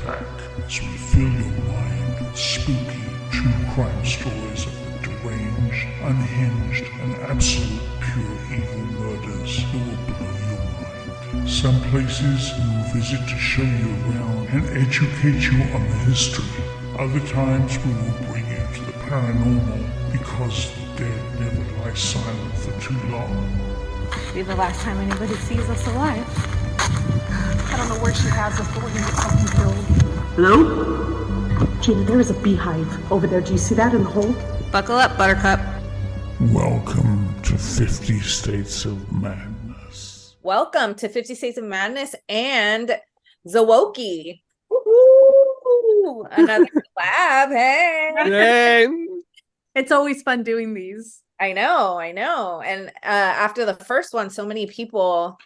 back as we fill your mind with spooky true crime stories of the deranged, unhinged, and absolute pure evil murders that will blow your mind. Some places we will visit to show you around and educate you on the history. Other times we will bring you to the paranormal because the dead never lie silent for too long. Be the last time anybody sees us alive. I don't know where she has us, but we're gonna get fucking killed. Hello? Gina, there is a beehive over there. Do you see that in the hole? Buckle up, Buttercup. Welcome to 50 States of Madness. Welcome to 50 States of Madness and Zowoki. Woo-hoo! Another collab. Hey. It's always fun doing these. I know. And after the first one, so many people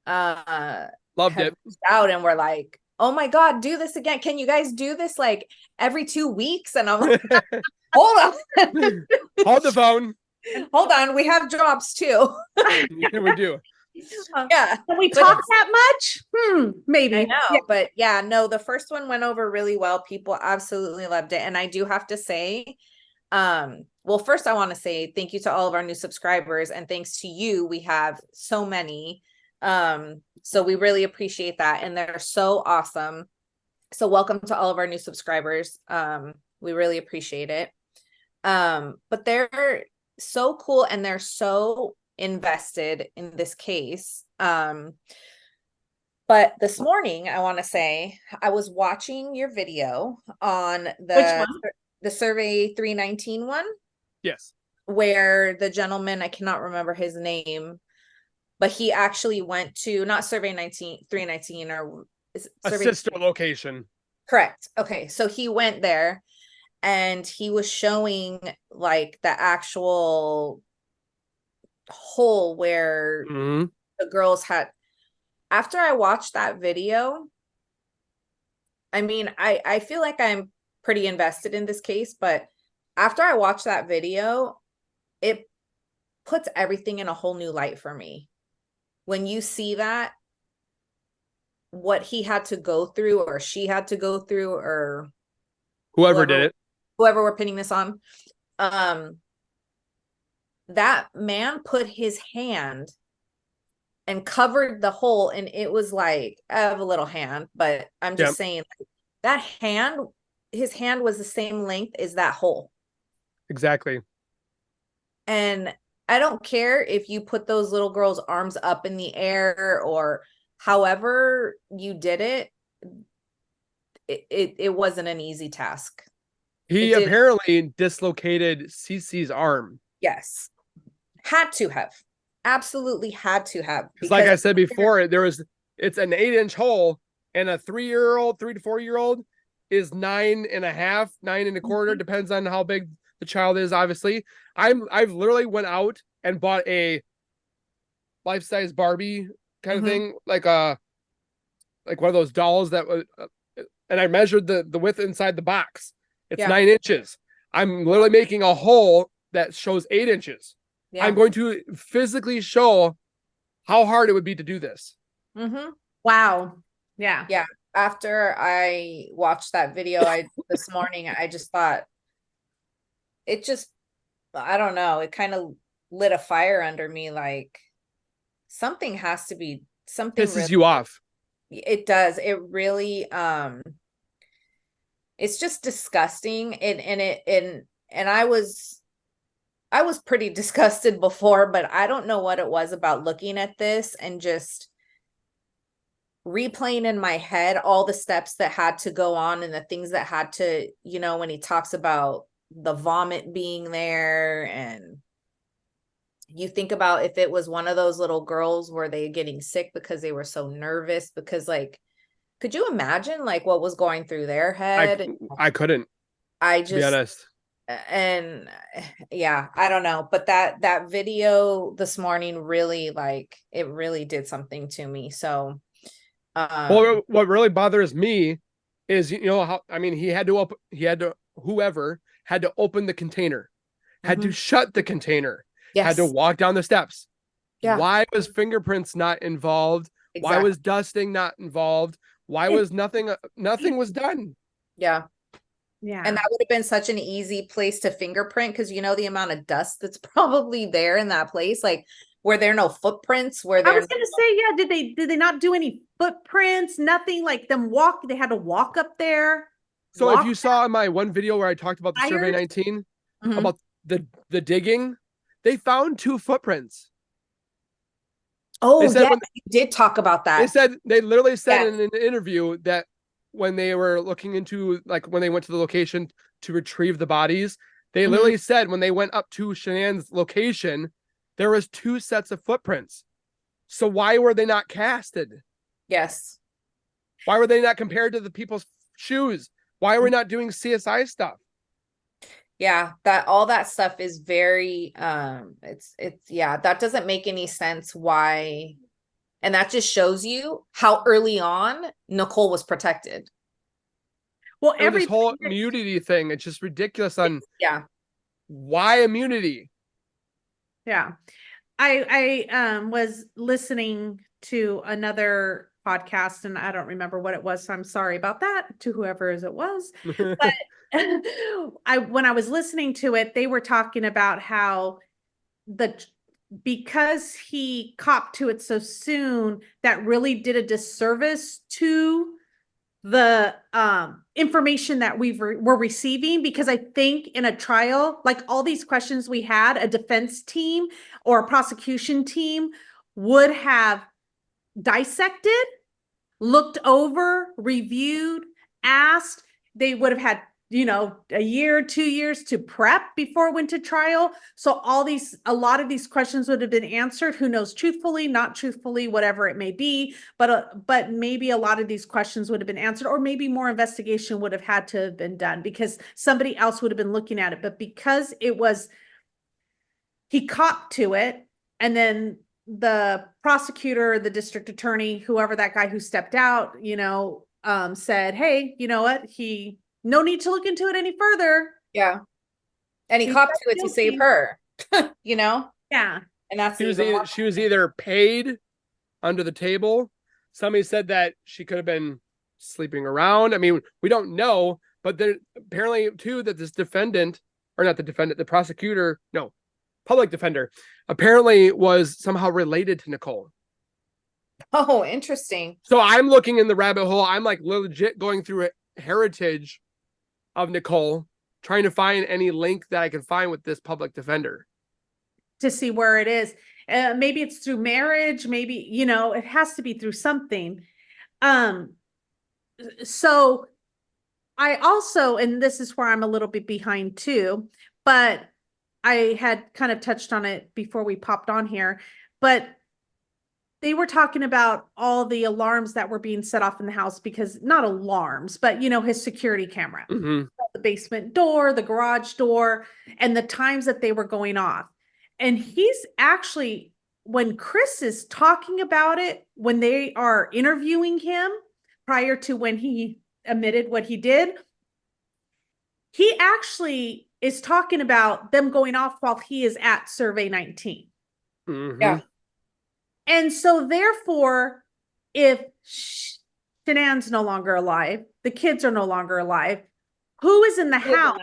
loved it out and were like, oh my God, do this again. Can you guys do this like every 2 weeks? And I'm like, hold on. Hold the phone. Hold on. We have jobs too. Yeah, we do. Yeah. Can we talk that much? Maybe. I know, but yeah, no, the first one went over really well. People absolutely loved it. And I do have to say, well, first I want to say thank you to all of our new subscribers, and thanks to you, we have so many. So we really appreciate that. And they're so awesome. So welcome to all of our new subscribers. We really appreciate it. But they're so cool and they're so invested in this case. But this morning, I want to say I was watching your video on the Survey 319 one. Yes. Where the gentleman, I cannot remember his name, but he actually went to not Survey 319 or a sister location. Correct. Okay. So he went there and he was showing like the actual hole where the girls had. After I watched that video, I mean, I feel like I'm pretty invested in this case, but after I watched that video, it puts everything in a whole new light for me. When you see that, what he had to go through or she had to go through or whoever did it, whoever we're pinning this on, that man put his hand and covered the hole, and it was like, I have a little hand, but I'm just saying that hand, his hand was the same length as that hole. Exactly. And I don't care if you put those little girls' arms up in the air or however you did it, it wasn't an easy task. He apparently dislocated Cece's arm. Yes. Had to have. Absolutely had to have. Because like I said before, it's an 8-inch hole, and a 3 to 4 year old is 9.5, 9.25, depends on how big the child is, obviously. I've literally went out and bought a life-size Barbie kind of thing, like one of those dolls that was, and I measured the width inside the box. It's 9 inches. I'm literally making a hole that shows 8 inches. Yeah. I'm going to physically show how hard it would be to do this. Wow. Yeah. Yeah. After I watched that video this morning, I just thought I don't know, it kind of lit a fire under me. Like something has to be something pisses you off. It does. It really, it's just disgusting. And I was pretty disgusted before, but I don't know what it was about looking at this and just replaying in my head all the steps that had to go on and the things that had to, when he talks about the vomit being there, and you think about if it was one of those little girls, were they getting sick because they were so nervous? Because like, could you imagine like what was going through their head? I couldn't. To be honest. And yeah, I don't know, but that video this morning really, like, it really did something to me. So well, what really bothers me is, how, I mean, whoever had to open the container, had to shut the container, had to walk down the steps. Why was fingerprints not involved? Exactly. Why was dusting not involved? Why was nothing was done? Yeah. Yeah. And that would have been such an easy place to fingerprint because you know the amount of dust that's probably there in that place. Like, were there no footprints? Were I there was gonna say, yeah, did they not do any footprints? Nothing, like them walk, they had to walk up there, So if walk you saw in my one video where I talked about the Survey tires? 19 Mhm. about the digging, they found 2 footprints. Oh, said yeah, when- you did talk about that. they literally said Yes. in an interview that when they were looking into, like, when they went to the location to retrieve the bodies, they Mhm. literally said when they went up to Shanann's location, there was 2 sets of footprints. So why were they not casted? Yes. Why were they not compared to the people's shoes? Why are we not doing CSI stuff? Yeah, that all that stuff is very it's yeah, that doesn't make any sense why. And that just shows you how early on Nichol was protected. Well, And this whole immunity thing, it's just ridiculous on Yeah. why immunity. yeah. I was listening to another podcast and I don't remember what it was, so I'm sorry about that to whoever it was. But when I was listening to it, they were talking about how because he copped to it so soon, that really did a disservice to the information that we're receiving, because I think in a trial, like all these questions we had, a defense team or a prosecution team would have dissected, looked over, reviewed, asked. They would have had, a year, 2 years to prep before it went to trial. So a lot of these questions would have been answered. Who knows, truthfully, not truthfully, whatever it may be. But maybe a lot of these questions would have been answered, or maybe more investigation would have had to have been done because somebody else would have been looking at it. But because he copped to it, and then the prosecutor, the district attorney, whoever that guy who stepped out, said, hey, you know what? No need to look into it any further. Yeah. And he copped to it to save her, Yeah. And that's she was either paid under the table. Somebody said that she could have been sleeping around. I mean, we don't know, but there apparently too that this defendant, or not the defendant, the prosecutor, no, public defender, apparently was somehow related to Nichol. Oh, interesting. So I'm looking in the rabbit hole. I'm like legit going through a heritage of Nichol, trying to find any link that I can find with this public defender to see where it is. Maybe it's through marriage. Maybe, it has to be through something. So I also, and this is where I'm a little bit behind too, but I had kind of touched on it before we popped on here, but they were talking about all the alarms that were being set off in the house, because not alarms, but his security camera, Mm-hmm. the basement door, the garage door, and the times that they were going off. And he's actually, when Chris is talking about it, when they are interviewing him prior to when he admitted what he did, he actually is talking about them going off while he is at Survey 19. Mm-hmm. Yeah. And so therefore, if Shanann's no longer alive, the kids are no longer alive, who is in the house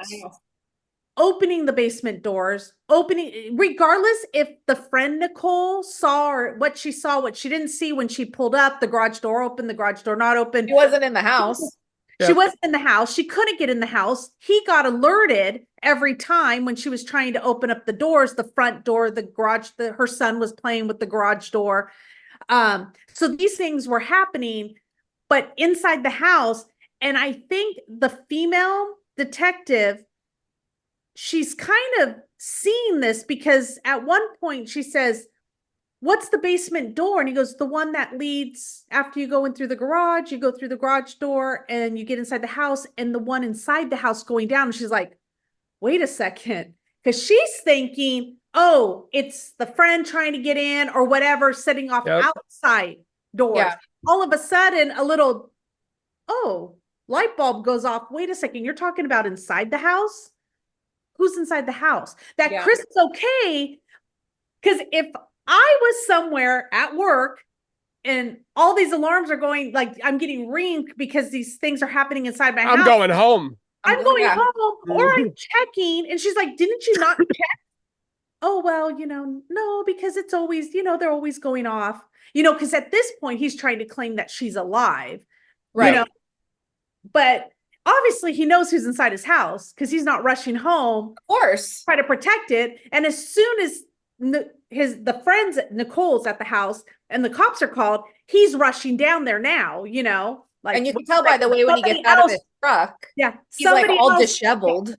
opening the basement doors, regardless if the friend Nichol saw or what she saw, what she didn't see when she pulled up, the garage door open, the garage door not open. He wasn't in the house. She wasn't in the house. She couldn't get in the house. He got alerted every time when she was trying to open up the doors, the front door, the garage, her son was playing with the garage door. So these things were happening, but inside the house. And I think the female detective, she's kind of seeing this, because at one point she says, what's the basement door? And he goes, the one that leads after you go in through the garage, you go through the garage door and you get inside the house, and the one inside the house going down. And she's like, wait a second. Because she's thinking, oh, it's the friend trying to get in or whatever, setting off outside doors. Yeah. All of a sudden, light bulb goes off. Wait a second. You're talking about inside the house? Who's inside the house? That Chris is okay. Because if I was somewhere at work and all these alarms are going, like I'm getting ringed because these things are happening inside my I'm house. going home. I'm going Yeah. home, or I'm checking. And she's like, didn't you not check? Oh, well, no, because it's always, they're always going off, because at this point he's trying to claim that she's alive, Right. but obviously he knows who's inside his house because he's not rushing home, Of course. try to protect it. And as soon as the friends at Nichols at the house and the cops are called, he's rushing down there now, like, And you can tell by the way when he gets somebody out of else- his truck, yeah, he's like somebody all else- disheveled.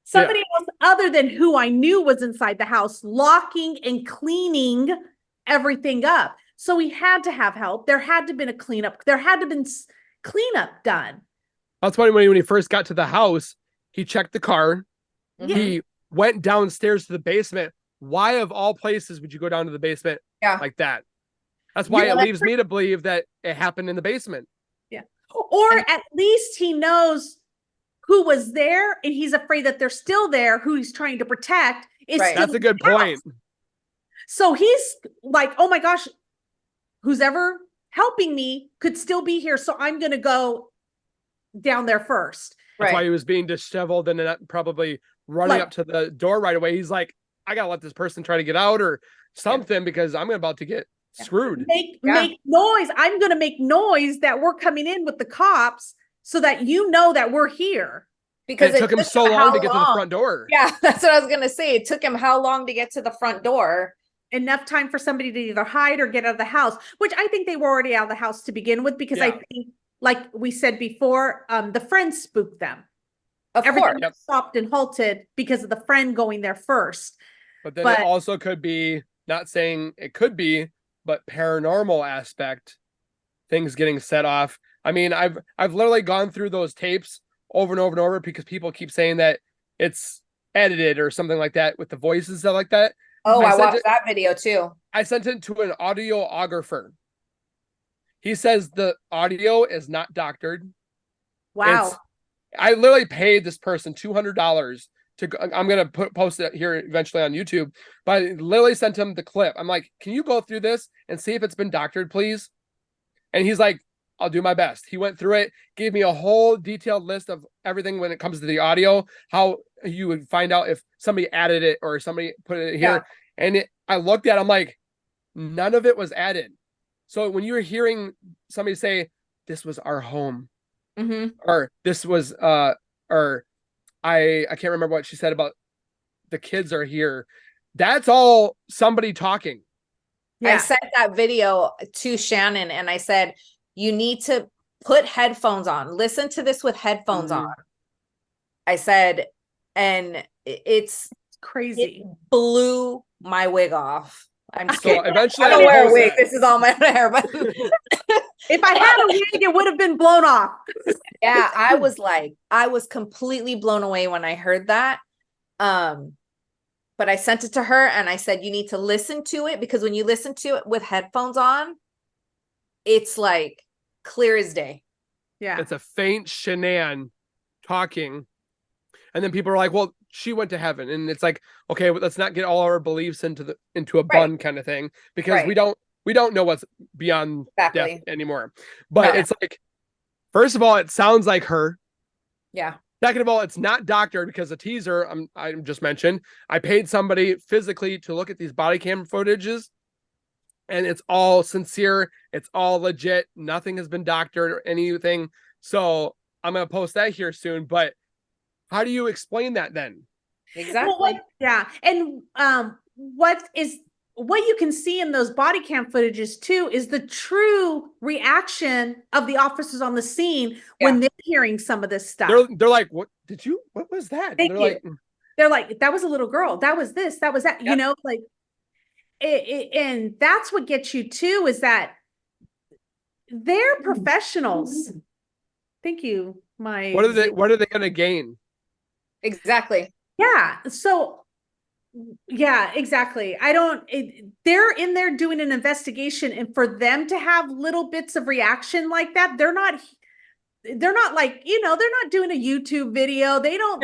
Somebody else other than who I knew was inside the house, locking and cleaning everything up. So he had to have help. There had to have been a cleanup. There had to have been cleanup done. That's why when he first got to the house, he checked the car. Mhm. He went downstairs to the basement. Why, of all places, would you go down to the basement like that? That's why it leaves me to believe that it happened in the basement. Yeah. Or at least he knows who was there, and he's afraid that they're still there, who he's trying to protect. That's a good point. So he's like, oh my gosh, who's ever helping me could still be here. So I'm going to go down there first. That's why he was being disheveled and not probably running up to the door right away. He's like, I got to let this person try to get out or something because I'm about to get screwed. Make noise. I'm going to make noise that we're coming in with the cops so that that we're here. Because it took him so long to get to the front door. Yeah, that's what I was going to say. It took him how long to get to the front door? Enough time for somebody to either hide or get out of the house, which I think they were already out of the house to begin with, because I think, like we said before, the friend spooked them. Everything stopped and halted because of the friend going there first. But then it also could be, not saying it could be, but paranormal aspect, things getting set off. I mean, I've literally gone through those tapes over and over and over because people keep saying that it's edited or something like that with the voices and stuff like that. Oh, I watched that video too. I sent it to an audiographer. He says the audio is not doctored. Wow. I literally paid this person $200 I'm going to post it here eventually on YouTube, but I literally sent him the clip. I'm like, can you go through this and see if it's been doctored, please? And he's like, I'll do my best. He went through it, gave me a whole detailed list of everything when it comes to the audio, how you would find out if somebody added it or somebody put it here. Yeah. And I looked at it, I'm like, none of it was added. So when you were hearing somebody say, this was our home, or this was, or I can't remember what she said about the kids are here. That's all somebody talking. Yeah. I sent that video to Shannon and I said, you need to put headphones on. Listen to this with headphones on. I said, and it's crazy. It blew my wig off. I'm so eventually I don't wear a wig. This is all my hair, but if I had a wig, it would have been blown off. Yeah, I was completely blown away when I heard that. But I sent it to her and I said, you need to listen to it because when you listen to it with headphones on, it's like clear as day. Yeah. It's a faint Shanann talking. And then people are like, well, she went to heaven. And it's like, okay, well, let's not get all our beliefs into a bun kind of thing, because we don't know what's beyond death anymore. But it's like, first of all, it sounds like her. Yeah. Second of all, it's not doctored because the teaser I just mentioned, I paid somebody physically to look at these body cam footages, and it's all sincere. It's all legit. Nothing has been doctored or anything. So I'm going to post that here soon. But how do you explain that then? Exactly. Well, and what you can see in those body cam footages too is the true reaction of the officers on the scene when they're hearing some of this stuff. They're like, what was that? They're like, that was a little girl. That was this, that was that, like and that's what gets you too, is that they're professionals. Thank you. What are they going to gain? Exactly. Yeah. So yeah, exactly. They're in there doing an investigation, and for them to have little bits of reaction like that, they're not like, they're not doing a YouTube video. They don't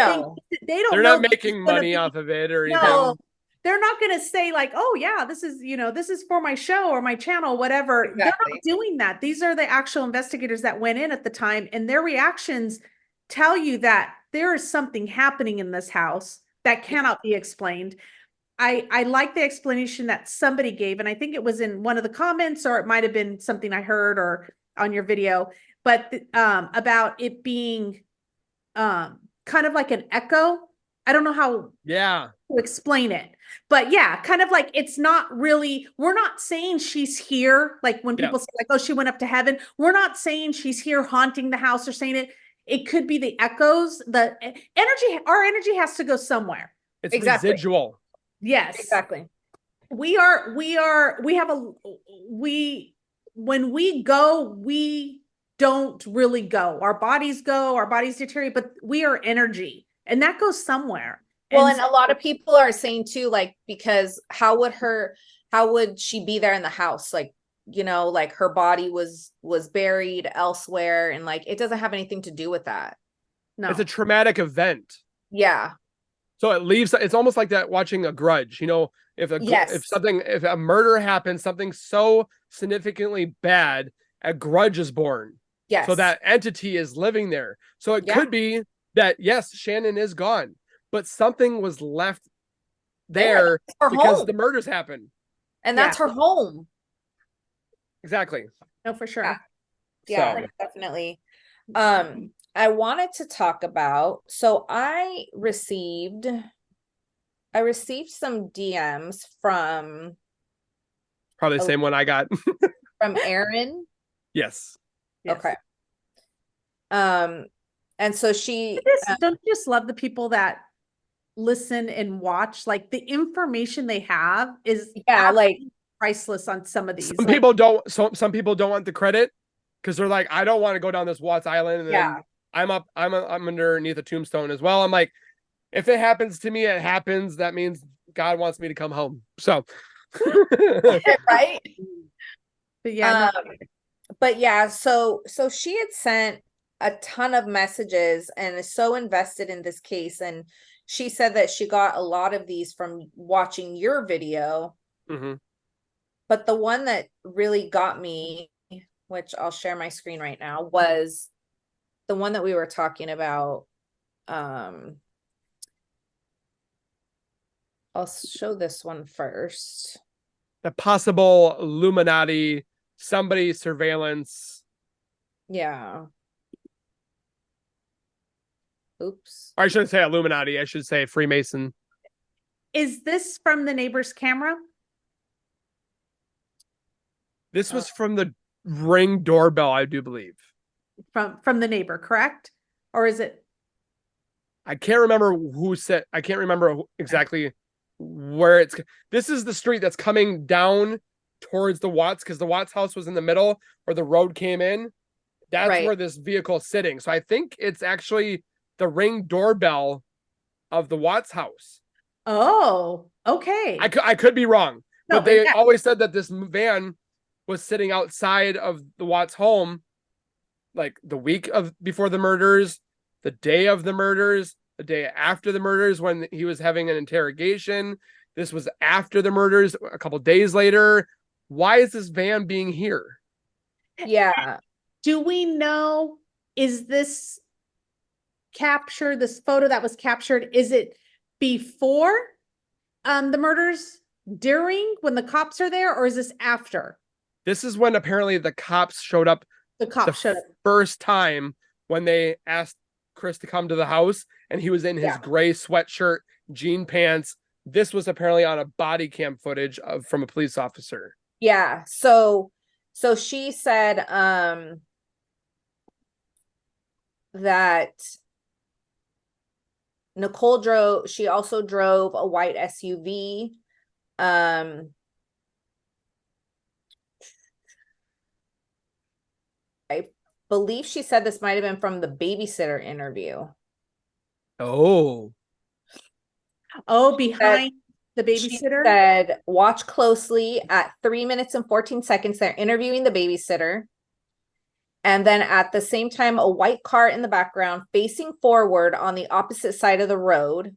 they're not making money off of it or anything. they're not going to say like, oh yeah, this is, this is for my show or my channel, whatever. They're Exactly. not doing that. These are the actual investigators that went in at the time, and their reactions tell you that there is something happening in this house that cannot be explained. I like the explanation that somebody gave, and I think it was in one of the comments, or it might have been something I heard or on your video, but about it being kind of like an echo. I don't know how Yeah. to explain it, but yeah, kind of like, it's not really, we're not saying she's here. Like when people say like, oh, she went up to heaven. We're not saying she's here haunting the house or saying it. It could be the echoes, the energy. Our energy has to go somewhere. It's Exactly. residual. Yes, Exactly. when we go, we don't really go. Our bodies deteriorate, but we are energy, and that goes somewhere. Well, and a lot of people are saying too, like, because how would she be there in the house? Like, like her body was buried elsewhere, and like, it doesn't have anything to do with that. No, It's a traumatic event. Yeah. So it's almost like that watching a Grudge, if a murder happens, something so significantly bad, a grudge is born. Yes. So that entity is living there. So it could be that, yes, Shannon is gone, but something was left there because home. the murders happened. And that's her home. Exactly. no, for sure. Yeah, So. definitely. I wanted to talk about, so I received some DMs from Probably the same one I got. from Erin. Yes. Okay. And so she Don't you just love the people that listen and watch? Like, the information they have is like priceless on some of these. Some people don't want the credit because they're like, I don't want to go down this Watts Island, and then I'm underneath a tombstone as well. I'm like, if it happens to me, it happens. That means God wants me to come home. So right. But yeah, but yeah, so she had sent a ton of messages and is so invested in this case, and she said that she got a lot of these from watching your video. Mm-hmm. But the one that really got me, which I'll share my screen right now, was the one that we were talking about. I'll show this one first. The possible Illuminati, somebody surveillance. Yeah. Oops. Or I shouldn't say Illuminati. I should say Freemason. is this from the neighbor's camera? This was from the Ring doorbell, I do believe. From the neighbor, correct? Or is it? I can't remember who said. I can't remember exactly where it's. This is the street that's coming down towards the Watts, because the Watts house was in the middle where the road came in. That's where this vehicle is sitting. So I think it's actually the Ring doorbell of the Watts house. Oh, okay. I could be wrong, No, but they always said that this van was sitting outside of the Watts home, like the week before the murders, the day of the murders, the day after the murders when he was having an interrogation. This was after the murders, a couple days later. Why is this van being here? Yeah. Do we know, is this photo that was captured, is it before the murders, during, when the cops are there, or is this after? This is when apparently the cops showed up first time, when they asked Chris to come to the house, and he was in his gray sweatshirt, jean pants. This was apparently on a body cam footage from a police officer. Yeah. So she said that Nichol she also drove a white SUV. I believe she said this might have been from the babysitter interview. Oh, behind the babysitter? She said, watch closely at 3 minutes and 14 seconds. They're interviewing the babysitter. And then at the same time, a white car in the background facing forward on the opposite side of the road.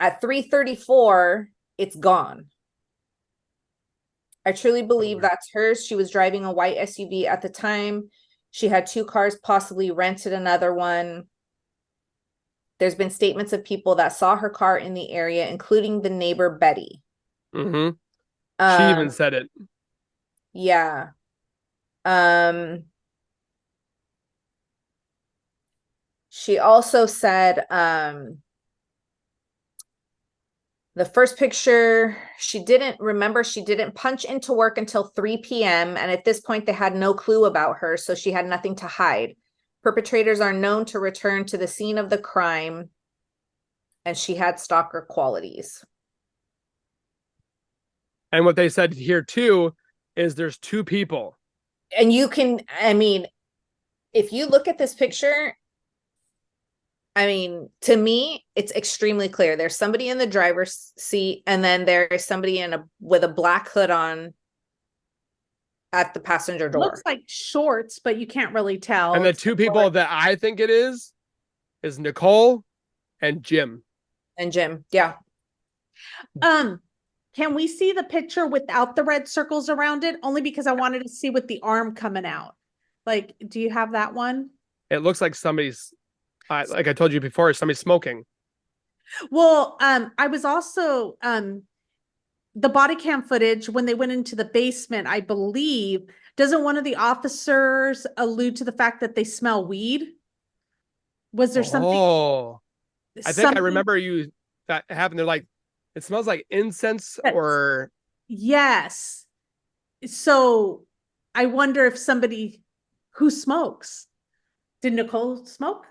At 3:34, it's gone. I truly believe that's hers. She was driving a white SUV at the time. She had 2 cars, possibly rented another one. There's been statements of people that saw her car in the area, including the neighbor Betty. Mm-hmm. She even said it. Yeah. She also said, the first picture, she didn't punch into work until 3 p.m. And at this point, they had no clue about her, so she had nothing to hide. Perpetrators are known to return to the scene of the crime, and she had stalker qualities. And what they said here too is there's 2 people. And you can, I mean, if you look at this picture, I mean, to me, it's extremely clear. There's somebody in the driver's seat, and then there is somebody with a black hood on at the passenger door. Looks like shorts, but you can't really tell. And the 2 people that I think it is Nichol and Jim. And Jim, yeah. Can we see the picture without the red circles around it? Only because I wanted to see with the arm coming out. Like, do you have that one? It looks like somebody's, like I told you before, somebody's smoking. Well, I was also the body cam footage when they went into the basement, I believe, doesn't one of the officers allude to the fact that they smell weed? Was there something? Oh, I think I remember that happened. They're like, it smells like incense or. Yes. So I wonder if somebody who smokes. Did Nichol smoke?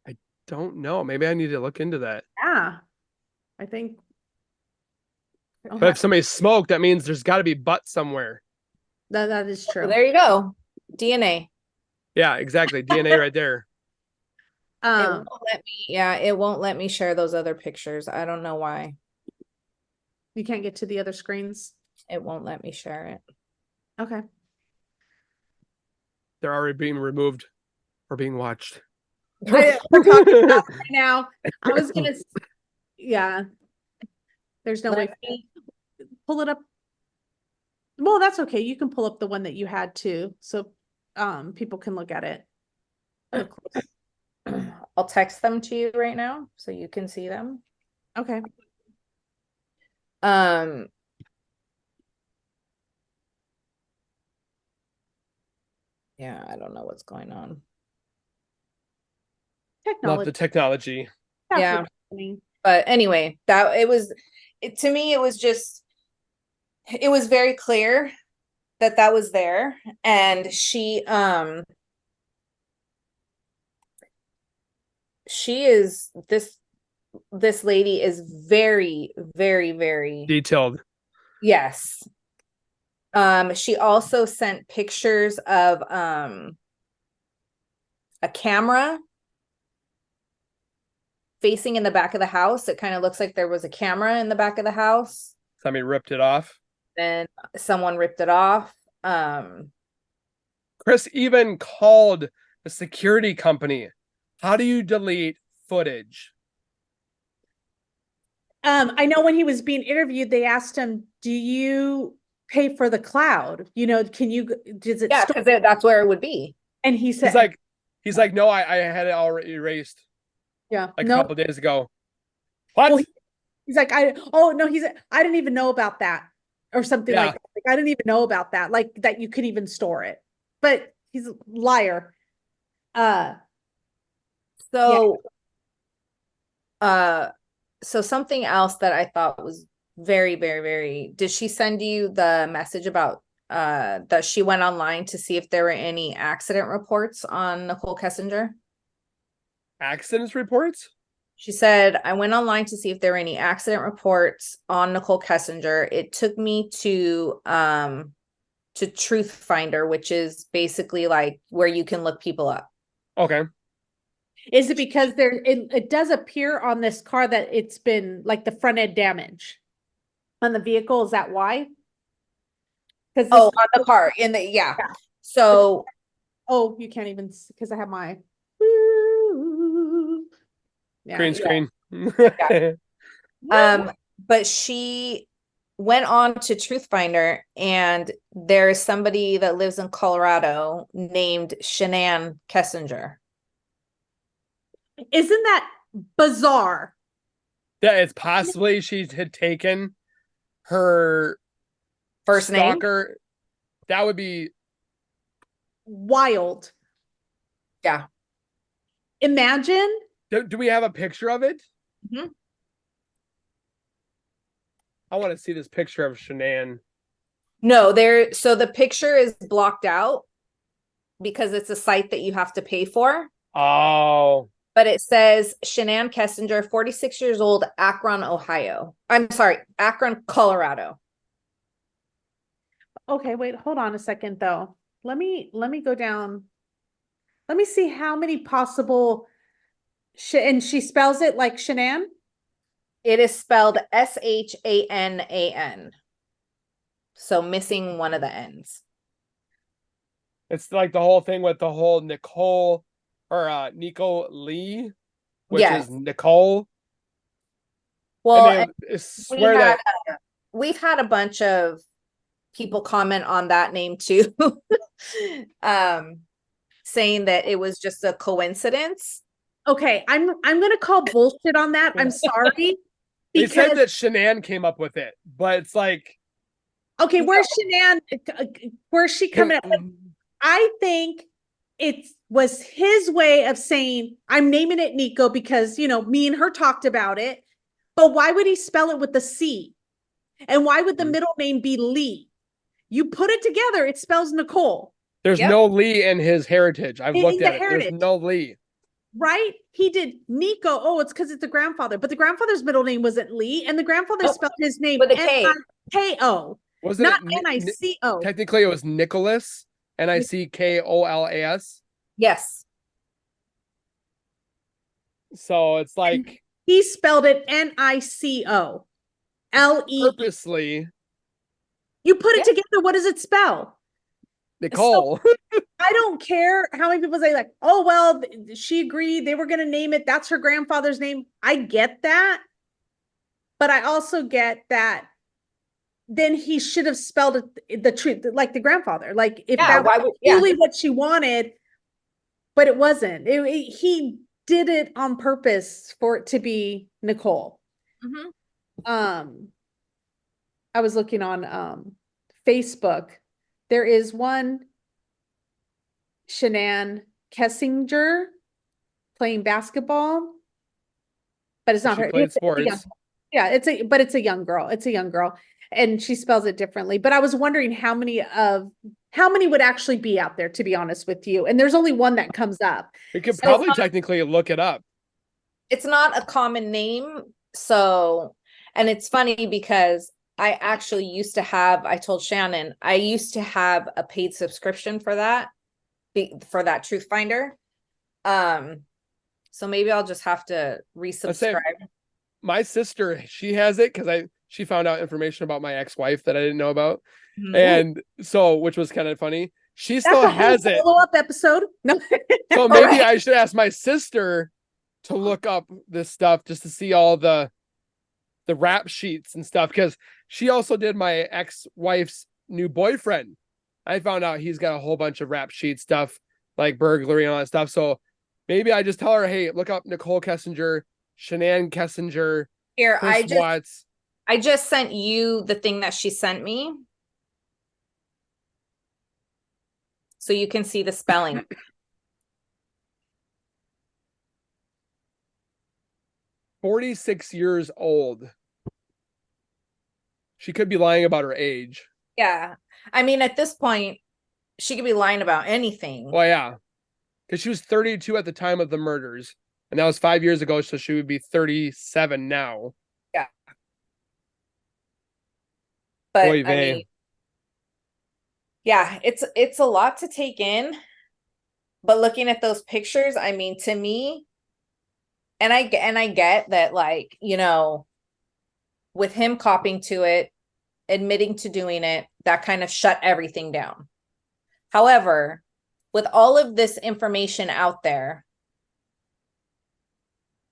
I don't know. Maybe I need to look into that. Yeah. I think. But if somebody smoked, that means there's got to be butt somewhere. That is true. Well, there you go. DNA. Yeah, exactly. DNA right there. It won't let me, it won't let me share those other pictures. I don't know why. You can't get to the other screens. It won't let me share it. Okay. They're already being removed or being watched. We're talking about right now. I was gonna, yeah. There's no way. Pull it up. Well, that's okay. You can pull up the one that you had too, so people can look at it. I'll text them to you right now so you can see them. Okay. Yeah, I don't know what's going on. Love the technology. Yeah. But anyway, to me, it was very clear that was there. And she is, this lady is very, very, very detailed. Yes. She also sent pictures of a camera facing in the back of the house. It kind of looks like there was a camera in the back of the house. Somebody ripped it off. Then someone ripped it off. Chris even called the security company. How do you delete footage? I know when he was being interviewed, they asked him, do you pay for the cloud? You know, does it? Yeah, because that's where it would be. And he said, he's like, no, I had it already erased. Yeah. Like a couple days ago. What? Well, he's like, I didn't even know about that or something like that. Like, I didn't even know about that. Like that you could even store it, but he's a liar. So something else that I thought was very, very, very, did she send you the message about that she went online to see if there were any accident reports on Nichol Kessinger? Accidents reports? She said, I went online to see if there were any accident reports on Nichol Kessinger. It took me to Truth Finder, which is basically like where you can look people up. Okay. Is it because it does appear on this car that it's been like the front end damage on the vehicle? Is that why? On the car yeah. So you can't even, because I have my green screen. but she went on to Truth Finder, and there is somebody that lives in Colorado named Shanann Kessinger. Isn't that bizarre? That it's possibly she had taken her First name? stalker. That would be Wild. Yeah. Imagine. do we have a picture of it? Mhm. I want to see this picture of Shanann. No, so the picture is blocked out because it's a site that you have to pay for. Oh, But it says Shanann Kessinger, 46 years old, Akron, Ohio. I'm sorry, Akron, Colorado. Okay, wait, hold on a second though. Let me go down. Let me see how many possible and she spells it like Shanann. It is spelled Shanan. So missing one of the N's. it's like the whole thing with the whole Nichol or Nico Lee, which Yes. is Nichol. Well, And they swear that we've had a bunch of people comment on that name too. Saying that it was just a coincidence. Okay, I'm gonna call bullshit on that. I'm sorry. they said Because that Shanann came up with it, but it's like, okay, where's Shanann? Where's she coming up with? I think it was his way of saying, I'm naming it Nico because, you know, me and her talked about it. But why would he spell it with the C? And why would the middle name be Lee? You put it together, it spells Nicole. There's Yep. no Lee in his heritage. I've In looked the at it. heritage. There's no Lee. Right? He did Nico. Oh, it's because it's the grandfather. But the grandfather's middle name wasn't Lee. And the grandfather Nope. spelled his name With a K. N-I-K-O. Wasn't Not it N-I-C-O. technically it was Nicholas, Nickolas. Yes. So it's like He spelled it Nico. L-E. purposely You put it Yeah. together, what does it spell? Nicole. I don't care how many people say like, oh, well, she agreed they were going to name it. That's her grandfather's name. I get that. But I also get that then he should have spelled it the truth, like the grandfather. Like if Yeah, that why was would yeah. really what she wanted, but it wasn't. He did it on purpose for it to be Nichole. Mhm. I was looking on Facebook. There is one Shanann Kessinger playing basketball, but it's not She her. played It's a young, sports. yeah, it's a young girl. It's a young girl, and she spells it differently. But I was wondering how many would actually be out there, to be honest with you. And there's only one that comes up. We could So probably technically look it up. it's not a common name. So, and it's funny because I actually used to have, I told Shannon, I used to have a paid subscription for that Truth Finder. So maybe I'll just have to resubscribe. My sister, she has it because she found out information about my ex-wife that I didn't know about. Mhm. And so, which was kind of funny. She That's still a has it. follow-up episode. No. So maybe Right. I should ask my sister to look up this stuff just to see all the rap sheets and stuff, because she also did my ex-wife's new boyfriend. I found out he's got a whole bunch of rap sheet stuff, like burglary and all that stuff. So maybe I just tell her, hey, look up Nichol Kessinger, Shanann Kessinger, Here, Chris Watts. I just sent you the thing that she sent me. So you can see the spelling. 46 years old. She could be lying about her age. Yeah. I mean, at this point, she could be lying about anything. Well, yeah. Because she was 32 at the time of the murders. And that was 5 years ago, so she would be 37 now. Yeah. But Oy I vey. mean, yeah, it's a lot to take in. But looking at those pictures, I mean, to me, and I get that, like, you know, with him copying to it, admitting to doing it, that kind of shut everything down. However, with all of this information out there,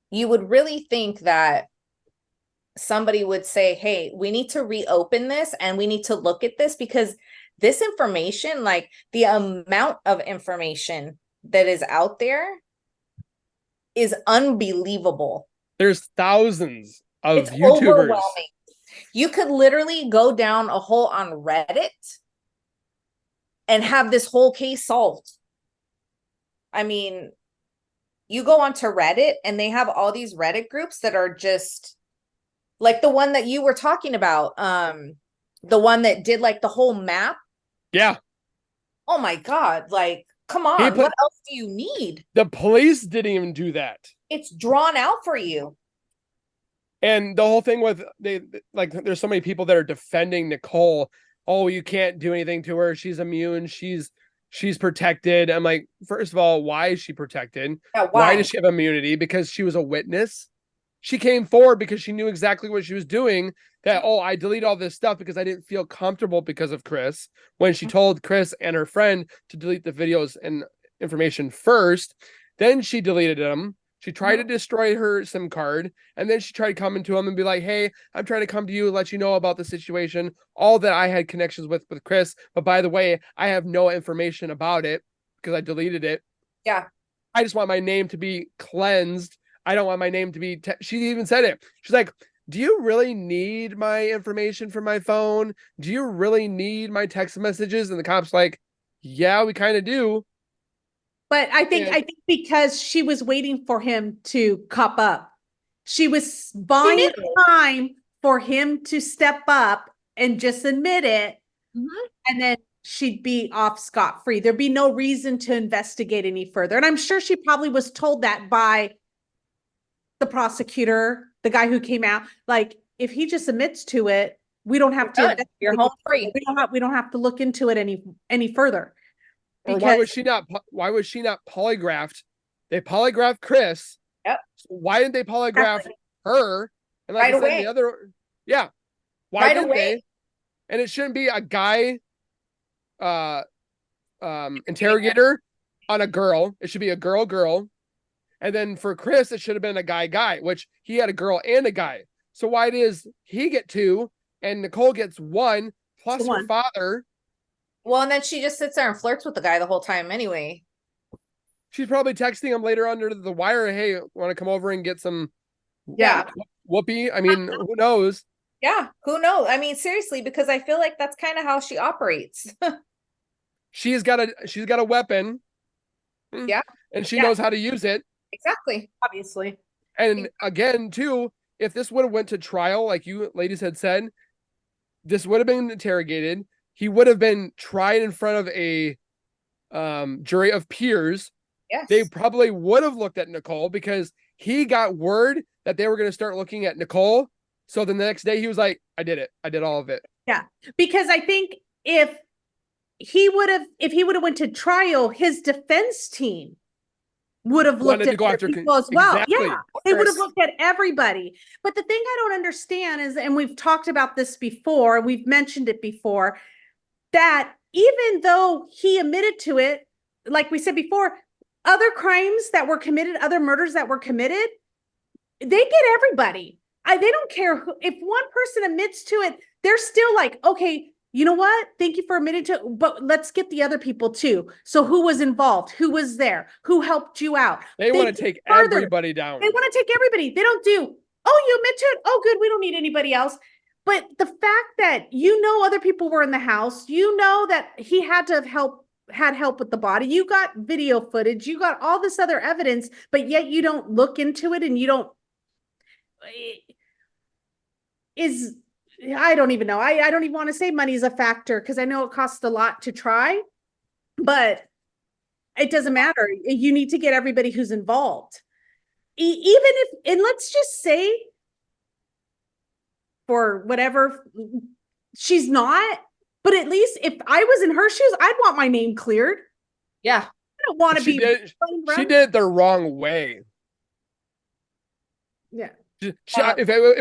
you would really think that somebody would say, hey, we need to reopen this and we need to look at this, because this information, like the amount of information that is out there is unbelievable. There's thousands of It's YouTubers. overwhelming. You could literally go down a hole on Reddit and have this whole case solved. I mean, you go onto Reddit and they have all these Reddit groups that are just like the one that you were talking about. The one that did like the whole map. Yeah. Oh my God. Like, come on. What else do you need? The police didn't even do that. It's drawn out for you. And the whole thing with there's so many people that are defending Nichol. Oh, you can't do anything to her. She's immune. She's protected. I'm like, first of all, why is she protected? Yeah, why does she have immunity? Because she was a witness. She came forward because she knew exactly what she was doing. That, oh, I deleted all this stuff because I didn't feel comfortable because of Chris. When she told Chris and her friend to delete the videos and information first, then she deleted them. She tried to destroy her SIM card, and then she tried coming to him and be like, hey, I'm trying to come to you and let you know about the situation. All that I had connections with Chris. But by the way, I have no information about it because I deleted it. Yeah. I just want my name to be cleansed. I don't want my name to be... She even said it. She's like, do you really need my information from my phone? Do you really need my text messages? And the cop's like, yeah, we kind of do. But I think because she was waiting for him to cop up. She was buying time for him to step up and just admit it. Mm-hmm. And then she'd be off scot-free. There'd be no reason to investigate any further. And I'm sure she probably was told that by the prosecutor, the guy who came out. Like, if he just admits to it, we don't have to. You're home free. We don't have to look into it any further. Or why was she not polygraphed? They polygraphed Chris. Yep. So why didn't they polygraph her? And like right I said, away. the other, yeah. Why right didn't away. they? And it shouldn't be a guy interrogator on a girl. It should be a girl. And then for Chris, it should have been a guy, which he had a girl and a guy. So why does he get 2 and Nichol gets 1 plus her father? Well, and then she just sits there and flirts with the guy the whole time anyway. She's probably texting him later under the wire, hey, want to come over and get some whoopee? I mean, who knows? Yeah, who knows? I mean, seriously, because I feel like that's kind of how she operates. she's got a weapon. Yeah. And she knows how to use it. Exactly. Obviously. And again, too, if this would have went to trial, like you ladies had said, this would have been interrogated. He would have been tried in front of a jury of peers. Yes. They probably would have looked at Nichol because he got word that they were going to start looking at Nichol. So the next day he was like, I did it. I did all of it. Yeah. Because I think if he would have went to trial, his defense team would have looked at people as well. Exactly. Yeah. They would have looked at everybody. But the thing I don't understand is, and we've talked about this before, we've mentioned it before, that even though he admitted to it, like we said before, other crimes that were committed, other murders that were committed, they get everybody. They don't care who, if one person admits to it, they're still like, okay, you know what? Thank you for admitting to it, but let's get the other people too. So who was involved? Who was there? Who helped you out? They want to take everybody down. They want to take everybody. They don't do, oh, you admit to it? Oh, good. We don't need anybody else. But the fact that other people were in the house, that he had to have had help with the body, you got video footage, you got all this other evidence, but yet you don't look into it and you don't I don't even know. I don't even want to say money is a factor because I know it costs a lot to try, but it doesn't matter. You need to get everybody who's involved. Even if, and let's just say for whatever she's not, but at least if I was in her shoes, I'd want my name cleared. Yeah. I don't want to be. She did it the wrong way. Yeah. If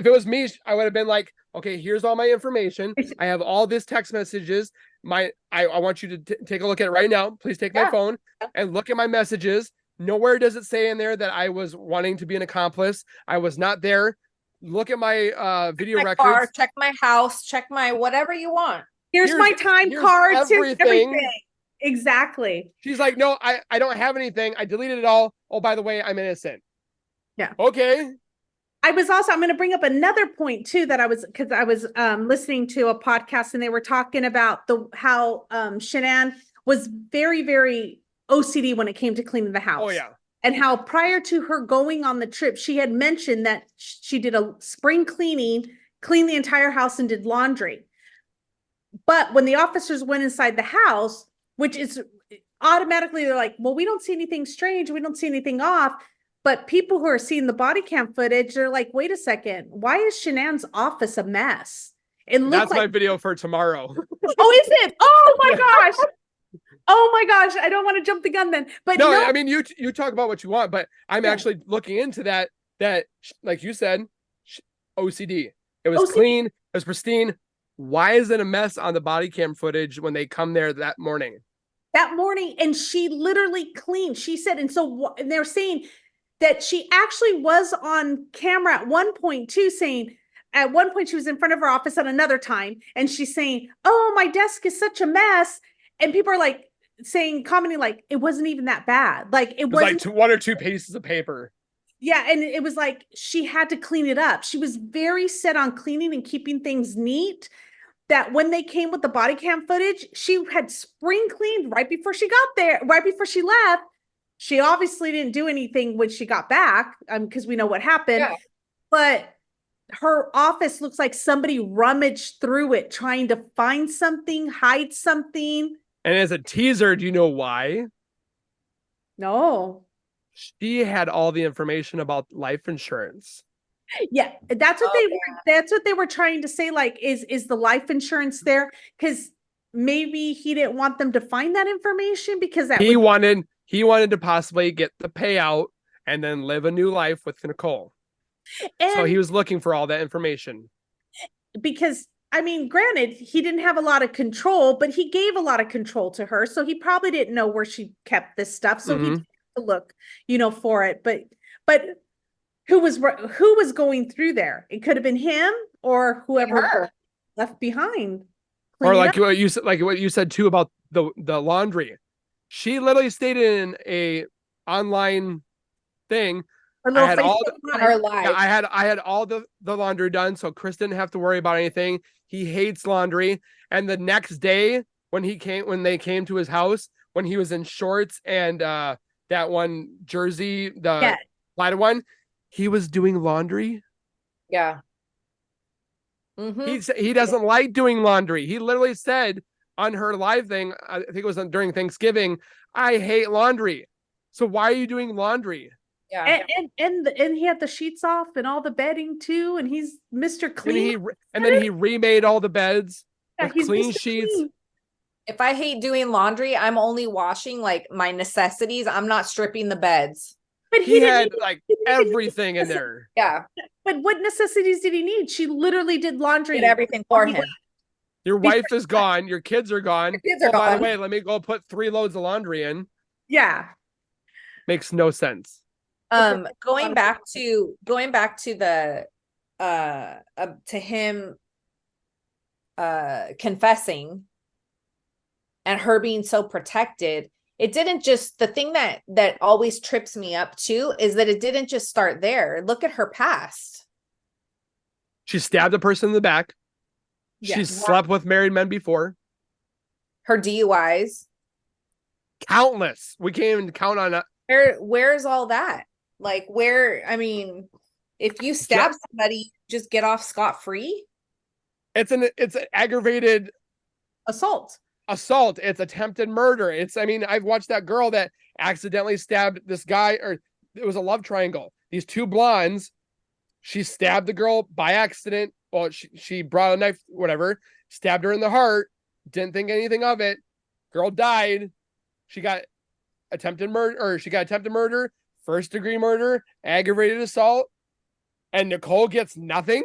it was me, I would have been like, okay, here's all my information. I have all this text messages. I want you to take a look at it right now. Please take my phone and look at my messages. Nowhere does it say in there that I was wanting to be an accomplice. I was not there. Look at my video My records. car, check my house, check my whatever you want. Here's my time here's cards. Here's everything. everything. Exactly. She's like, no, I don't have anything. I deleted it all. Oh, by the way, I'm innocent. Yeah. Okay. I'm going to bring up another point too that I was listening to a podcast and they were talking about how Shanann was very, very OCD when it came to cleaning the house. Oh yeah. And how prior to her going on the trip, she had mentioned that she did a spring cleaned the entire house and did laundry. But when the officers went inside the house, which is automatically, they're like, well, we don't see anything strange. We don't see anything off. But people who are seeing the body cam footage, they're like, wait a second. Why is Shanann's office a mess? That's my video for tomorrow. Oh, is it? Oh my gosh. Oh my gosh. I don't want to jump the gun then. But no, I mean, you talk about what you want, but I'm actually looking into that, like you said, OCD. It was clean. It was pristine. Why is it a mess on the body cam footage when they come there that morning? And she literally cleaned. She said, and they're saying that she actually was on camera at one point too, saying at one point she was in front of her office at another time, and she's saying, oh, my desk is such a mess. And people are like commenting like, it wasn't even that bad. Like it was like one or two pieces of paper. Yeah. And it was like, she had to clean it up. She was very set on cleaning and keeping things neat, that when they came with the body cam footage, she had spring cleaned right before she got there, right before she left. She obviously didn't do anything when she got back, because we know what happened. Yeah. But her office looks like somebody rummaged through it, trying to find something, hide something. And as a teaser, do you know why? No. She had all the information about life insurance. Yeah, that's what they were trying to say. Like, is the life insurance there? Because maybe he didn't want them to find that information, because he wanted to possibly get the payout and then live a new life with Nichol. And so he was looking for all that information. Because, I mean, granted, he didn't have a lot of control, but he gave a lot of control to her. So he probably didn't know where she kept this stuff. So he had to look, for it. But who was going through there? It could have been him or whoever left behind. Or like what you said too about the laundry. She literally stayed in a online thing. I had all the laundry done, so Chris didn't have to worry about anything. He hates laundry. And the next day when they came to his house, when he was in shorts and that one jersey, the lighted one, he was doing laundry. Yeah. He doesn't like doing laundry. He literally said on her live thing, I think it was during Thanksgiving, I hate laundry. So why are you doing laundry? Yeah. And he had the sheets off and all the bedding too, and he's Mr. Clean. And then he remade all the beds with clean Mr. sheets. Clean. If I hate doing laundry, I'm only washing like my necessities. I'm not stripping the beds. But he had like everything in there. Yeah. But what necessities did he need? She literally did laundry. Did everything for him. Your wife is gone. Your kids are gone. By the way, let me go put 3 loads of laundry in. Yeah. Makes no sense. Going back to the to him confessing and her being so protected, it didn't just, the thing that always trips me up too is that it didn't just start there. Look at her past. She stabbed a person in the back. She slept with married men before. Her DUIs. Countless. We can't even count on where's all that? Like, I mean, if you stab somebody, just get off scot-free. It's an aggravated assault. It's attempted murder. I've watched that girl that accidentally stabbed this guy, or it was a love triangle. These 2 blondes, she stabbed the girl by accident. Well, she brought a knife, whatever, stabbed her in the heart, didn't think anything of it. Girl died. She got attempted murder, 1st-degree murder, aggravated assault, and Nichol gets nothing.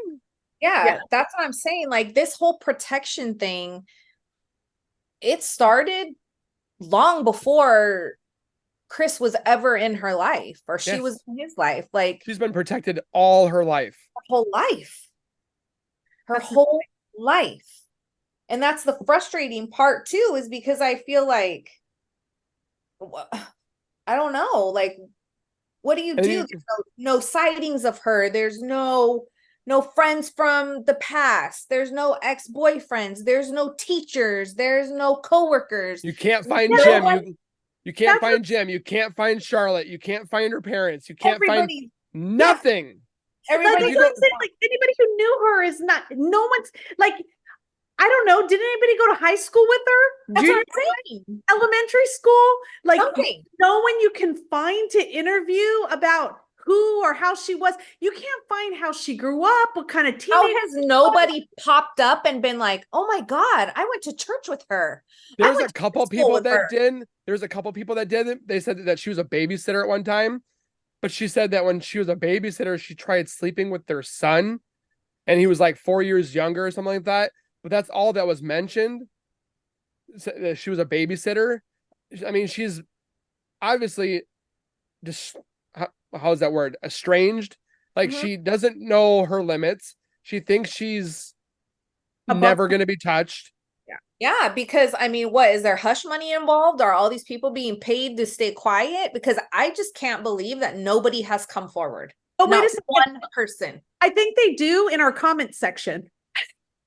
Yeah, that's what I'm saying. Like, this whole protection thing, it started long before Chris was ever in her life or she Yes. was in his life. Like She's been protected all her life. her whole life. Her That's whole life. And that's the frustrating part too, is because I feel like I don't know, like what do you And do? you- There's no sightings of her. There's no friends from the past. There's no ex-boyfriends. There's no teachers. There's no coworkers. You can't find No Jim. one- You can't That's find Jim. You can't find Charlotte. You can't find her parents. You can't find Everybody, nothing. like, everybody. that's what I'm saying, like anybody who knew her is not, no one's like, I don't know, did anybody go to high school with her? That's Junior what I'm saying. elementary school? Like Something. no one you can find to interview about who or how she was. You can't find how she grew up, what kind of How teenager. has nobody popped up and been like, oh my God, I went to church with her. I There's went a to couple school people with that her. did. There's a couple people that did it. They said that she was a babysitter at one time, but she said that when she was a babysitter, she tried sleeping with their son, and he was like 4 years younger or something like that. But that's all that was mentioned. That she was a babysitter. I mean, she's obviously just how's that word? Estranged. Like Mhm. she doesn't know her limits. She thinks she's Above- never going to be touched. Yeah, because I mean, what is there hush money involved? Are all these people being paid to stay quiet? Because I just can't believe that nobody has come forward. But wait Not a second, one person. I think they do in our comment section.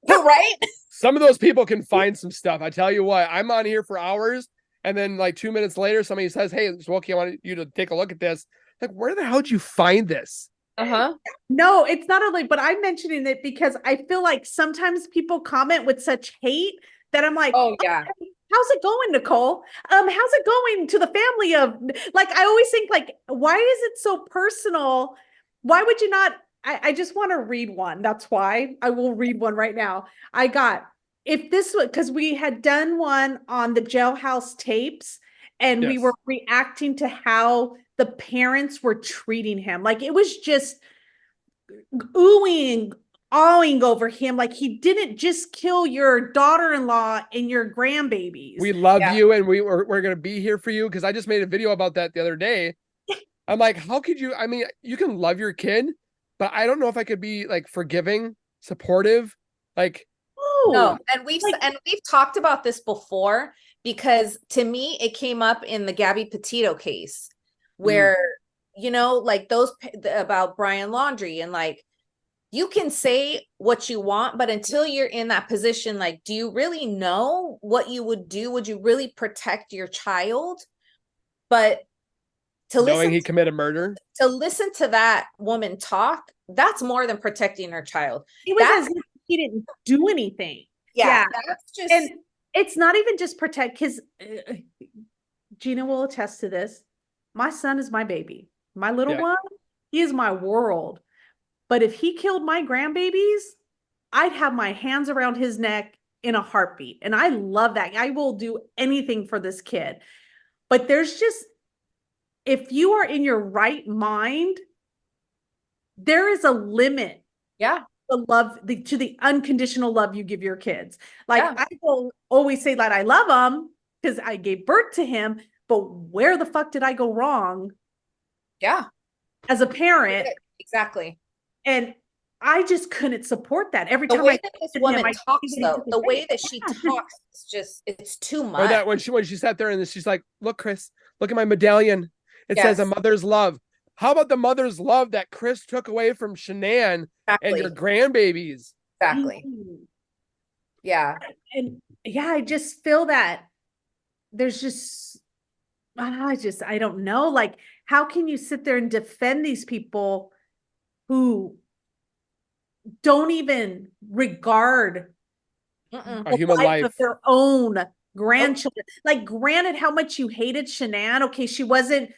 Right? Some of those people can find some stuff. I tell you what, I'm on here for hours, and then like 2 minutes later, somebody says, "Hey, Zowoki, I want you to take a look at this." Like, where the hell did you find this? Uh-huh. No, it's not only, but I'm mentioning it because I feel like sometimes people comment with such hate that I'm like, Oh yeah. how's it going, Nicole? How's it going to the family of, like, I always think like, why is it so personal? Why would you not? I just want to read one. That's why I will read one right now. I got, if this was, because we had done one on the jailhouse tapes and we Yes. were reacting to how the parents were treating him. Like it was just oohing, awing over him. Like he didn't just kill your daughter-in-law and your grandbabies. We love Yeah. you, and we're gonna be here for you, because I just made a video about that the other day. I'm like, how could you? I mean, you can love your kid, but I don't know if I could be like forgiving, supportive, like. No, No, and we've like- talked about this before, because to me it came up in the Gabby Petito case where you know, like those about Brian Laundrie, and like you can say what you want, but until you're in that position, like, do you really know what you would do? Would you really protect your child? But to Knowing listen he committed murder. to listen to that woman talk, that's more than protecting her child. it was That's- as if he didn't do anything. Yeah, that's just And it's not even just protect, because Gina will attest to this. My son is my baby. My little Yeah. one, he is my world. But if he killed my grandbabies, I'd have my hands around his neck in a heartbeat. And I love that. I will do anything for this kid. But there's just, if you are in your right mind, there is a limit yeah. the love to the unconditional love you give your kids. Like Yeah. I will always say that I love him because I gave birth to him, but where the fuck did I go wrong Yeah. as a parent? Exactly. And I just couldn't support that. Every The time way I that this did him, woman I talks, see that he though, took the his way face. that she Yeah, just- talks, it's too much. Or that when she sat there and she's like, "Look, Chris, look at my medallion. It says a Yes. mother's love." How about the mother's love that Chris took away from Shanann and your grandbabies? Exactly. Yeah. And yeah, I just feel that there's just, I don't know. Like, how can you sit there and defend these people who don't even regard Mm-mm. A human life. of their own grandchildren? Like, granted, how much you hated Shanann. Okay, she wasn't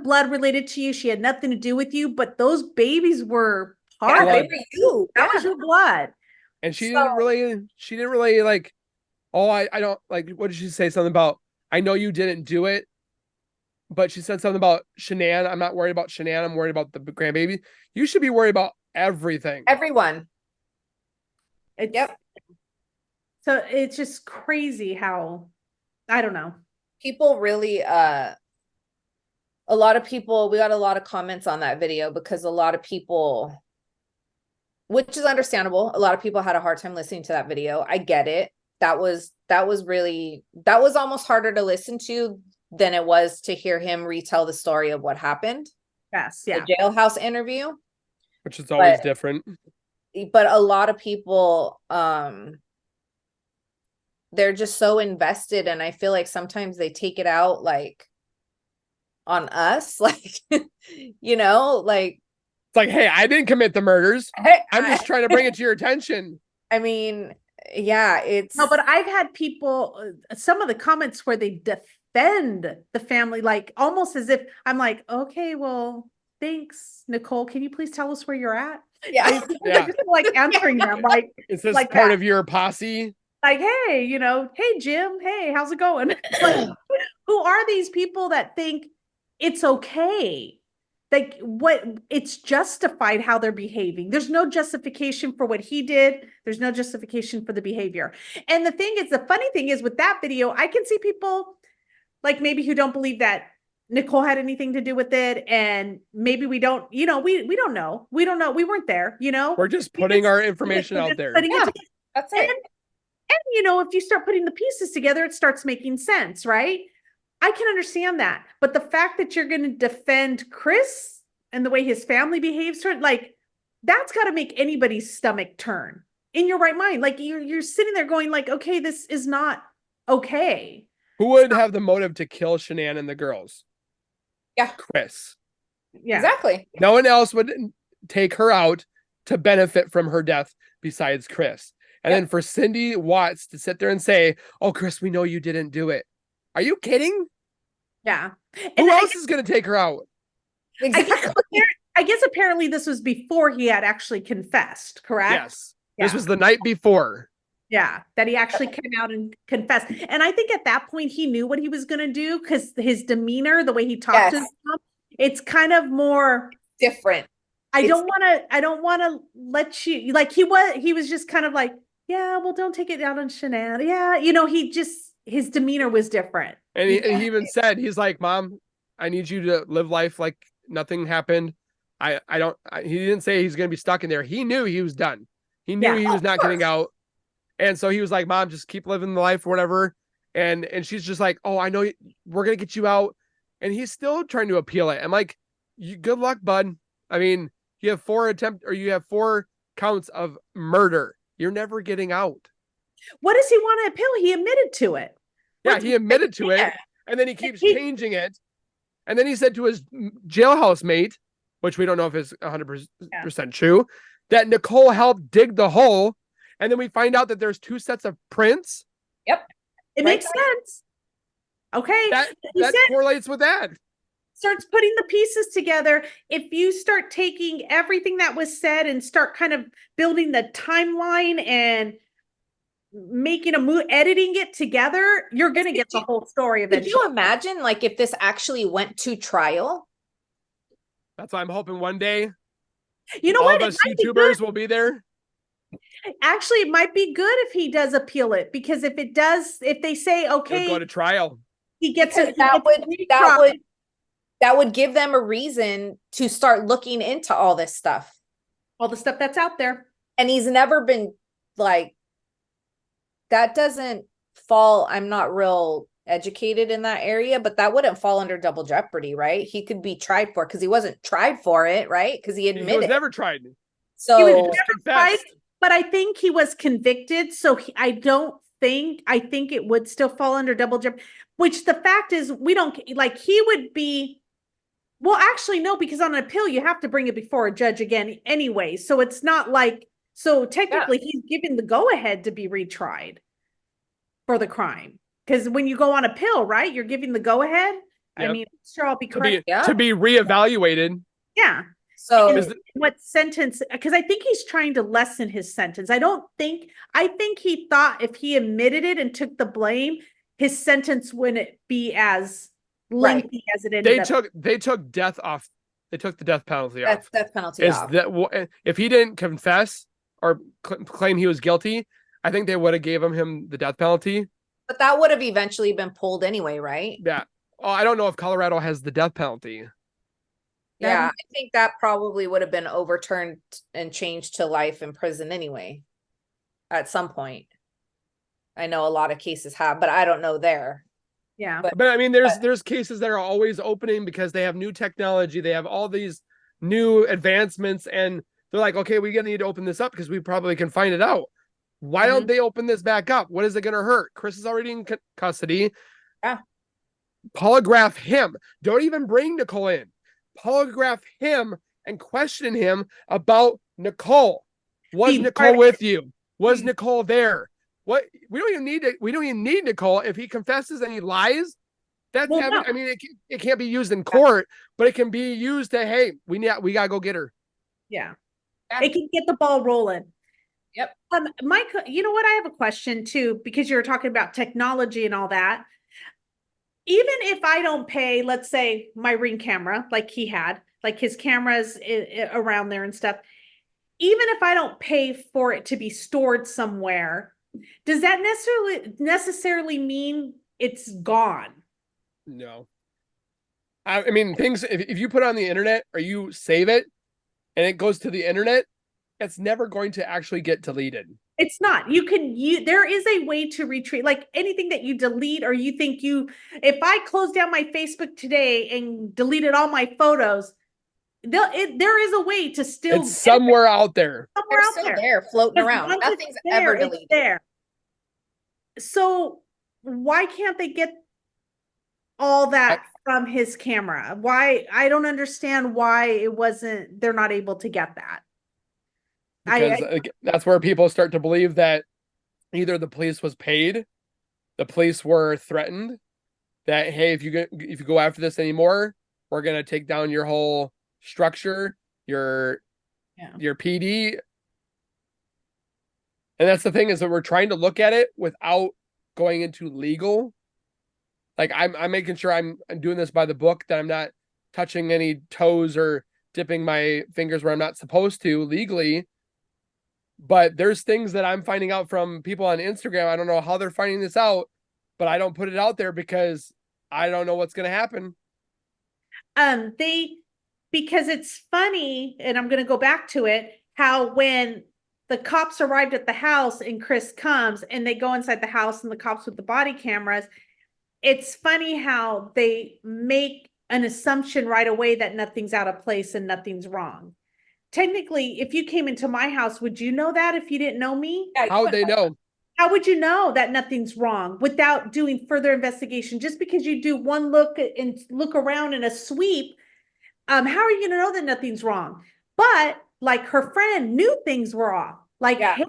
blood related to you. She had nothing to do with you, but those babies were Yeah, part they of were you. that was your blood. And she So- didn't really like, oh, I don't like, what did she say? Something about, I know you didn't do it, but she said something about Shanann. I'm not worried about Shanann. I'm worried about the grandbaby. You should be worried about everything. Everyone. It's, Yep. So it's just crazy how, I don't know. People really a lot of people, we got a lot of comments on that video because a lot of people, which is understandable, a lot of people had a hard time listening to that video. I get it. That was almost harder to listen to than it was to hear him retell the story of what happened. Yes, yeah. The jailhouse interview. Which is always different. But a lot of people, they're just so invested, and I feel like sometimes they take it out like on us, like you know, like it's like, hey, I didn't commit the murders. hey, I'm just trying to bring it to your attention. I mean, yeah, it's No, but I've had people, some of the comments where they defend the family, like almost as if I'm like, okay, well, thanks, Nicole. Can you please tell us where you're at? yeah. I just like answering them, like, Is this like part that. of your posse? Like, hey, you know, hey, Jim, hey, how's it going? Like, who are these people that think it's okay? Like, what, it's justified how they're behaving. There's no justification for what he did. There's no justification for the behavior. And the thing is, the funny thing is with that video, I can see people like maybe who don't believe that Nicole had anything to do with it. And maybe we don't, you know, we don't know. We don't know. We weren't there, you know? We're just putting our information out there. Yeah, that's it. And, you know, if you start putting the pieces together, it starts making sense, right? I can understand that. But the fact that you're going to defend Chris and the way his family behaves toward, like, that's got to make anybody's stomach turn in your right mind. Like, you're sitting there going like, okay, this is not okay. Who would have the motive to kill Shanann and the girls? Yeah. Chris. Yeah. Exactly. No one else would take her out to benefit from her death besides Chris. And then for Cindy Watts to sit there and say, oh, Chris, we know you didn't do it. Are you kidding? Yeah. Who else is going to take her out? Exactly. I guess apparently this was before he had actually confessed, correct? Yes. This was the night before. Yeah, that he actually came out and confessed. And I think at that point he knew what he was going to do because his demeanor, the way he talked to his mom, it's kind of more different. I don't want to let you, like he was just kind of like, yeah, well, don't take it out on Shanann. Yeah. You know, his demeanor was different. And he even said, he's like, Mom, I need you to live life like nothing happened. He didn't say he's going to be stuck in there. He knew he was done. He knew he was not getting out. And so he was like, Mom, just keep living the life or whatever. And she's just like, oh, I know we're going to get you out. And he's still trying to appeal it. I'm like, good luck, bud. I mean, you have 4 counts of murder. You're never getting out. What does he want to appeal? He admitted to it. Yeah, he admitted to it. And then he keeps changing it. And then he said to his jailhouse mate, which we don't know if is 100% true, that Nicole helped dig the hole. And then we find out that there's 2 sets of prints. Yep. It makes sense. Okay. That correlates with that. Starts putting the pieces together. If you start taking everything that was said and start kind of building the timeline and making editing it together, you're going to get the whole story eventually. Could you imagine like if this actually went to trial? That's why I'm hoping one day you know all what? of us YouTubers will be there. Actually, it might be good if he does appeal it, because if they say, okay, go to trial, he gets it. That would give them a reason to start looking into all this stuff. All the stuff that's out there. And he's never been like, that doesn't fall. I'm not real educated in that area, but that wouldn't fall under double jeopardy, right? He could be tried for, because he wasn't tried for it, right? Because he admitted. He was never tried. So he was never tried, but I think he was convicted. So I think it would still fall under double jeopardy, which the fact is we don't like, he would be, well, actually, no, because on an appeal, you have to bring it before a judge again anyway. So it's not like, so technically he's given the go ahead to be retried for the crime. Because when you go on appeal, right, you're giving the go ahead. Yep. I mean, sure, I'll be correct. To be reevaluated. Yeah. So what sentence? Because I think he's trying to lessen his sentence. I think he thought if he admitted it and took the blame, his sentence wouldn't be as lengthy as it ended up. They took death off. They took the death penalty off. Death penalty off. That if he didn't confess or claim he was guilty, I think they would have gave him the death penalty. But that would have eventually been pulled anyway, right? Yeah. Oh, I don't know if Colorado has the death penalty. Yeah, I think that probably would have been overturned and changed to life in prison anyway, at some point. I know a lot of cases have, but I don't know there. Yeah. But I mean, there's cases that are always opening because they have new technology. They have all these new advancements, and they're like, okay, we're gonna need to open this up because we probably can find it out. Why don't they open this back up? What is it gonna hurt? Chris is already in custody. Yeah. Polygraph him. Don't even bring Nichol in. Polygraph him and question him about Nichol. Was Nichol with you? Was Nichol there? What we don't even need Nichol. If he confesses and he lies, that's Well, no. I mean, it can't be used in court, but it can be used to, hey, we gotta go get her. Yeah. It can get the ball rolling. Yep. Mike, you know what? I have a question too, because you were talking about technology and all that. Even if I don't pay, let's say my Ring camera, like he had, like his cameras around there and stuff, even if I don't pay for it to be stored somewhere, does that necessarily mean it's gone? No. I mean, things, if you put it on the internet or you save it and it goes to the internet, it's never going to actually get deleted. It's not. There is a way to retrieve, like anything that you delete or you think if I close down my Facebook today and deleted all my photos, there is a way to still. It's somewhere out there. Somewhere They're out still there. there floating Because around. once Nothing's it's there, ever it's deleted. there. So why can't they get all that from his camera? Why? I don't understand why they're not able to get that. Because that's where people start to believe that either the police was paid, the police were threatened, that, hey, if you go after this anymore, we're gonna take down your whole structure, your PD. And that's the thing, is that we're trying to look at it without going into legal. Like I'm making sure I'm doing this by the book, that I'm not touching any toes or dipping my fingers where I'm not supposed to legally. But there's things that I'm finding out from people on Instagram. I don't know how they're finding this out, but I don't put it out there because I don't know what's going to happen. Because it's funny, and I'm going to go back to it, how when the cops arrived at the house and Chris comes and they go inside the house and the cops with the body cameras, it's funny how they make an assumption right away that nothing's out of place and nothing's wrong. Technically, if you came into my house, would you know that if you didn't know me? How would they know? How would you know that nothing's wrong without doing further investigation? Just because you do one look and look around in a sweep, how are you going to know that nothing's wrong? But like her friend knew things were off. Like, hey,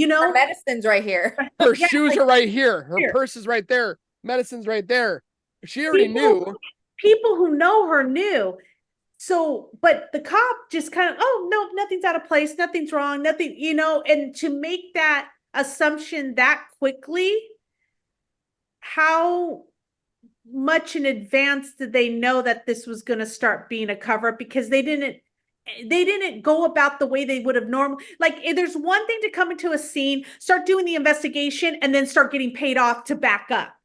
her medicine's right here. Her shoes are right here. Her purse is right there. Medicine's right there. She already knew. People who know her knew. So, but the cop just kind of, oh, no, nothing's out of place. Nothing's wrong. Nothing, and to make that assumption that quickly, how much in advance did they know that this was going to start being a cover-up? Because they didn't go about the way they would have normally. Like, there's one thing to come into a scene, start doing the investigation, and then start getting paid off to back up.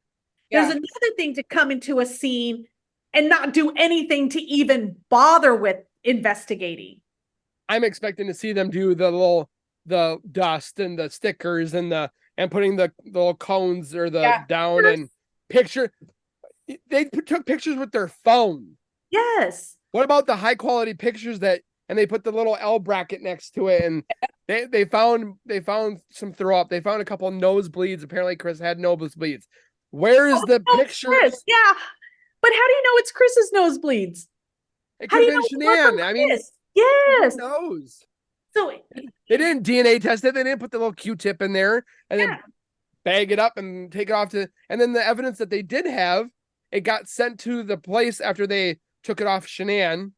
There's another thing to come into a scene and not do anything to even bother with investigating. I'm expecting to see them do the dust and the stickers and putting the little cones or the down and picture. They took pictures with their phone. Yes. What about the high quality pictures and they put the little L bracket next to it, and they found some throw up. They found a couple nosebleeds. Apparently Chris had nosebleeds. Where is the picture? Chris, yeah. But how do you know it's Chris's nosebleeds? It could have been Shanann. I mean, yes. Who knows? So they didn't DNA test it. They didn't put the little Q-tip in there and then bag it up and take it off and then the evidence that they did have, it got sent to the place after they took it off Shanann.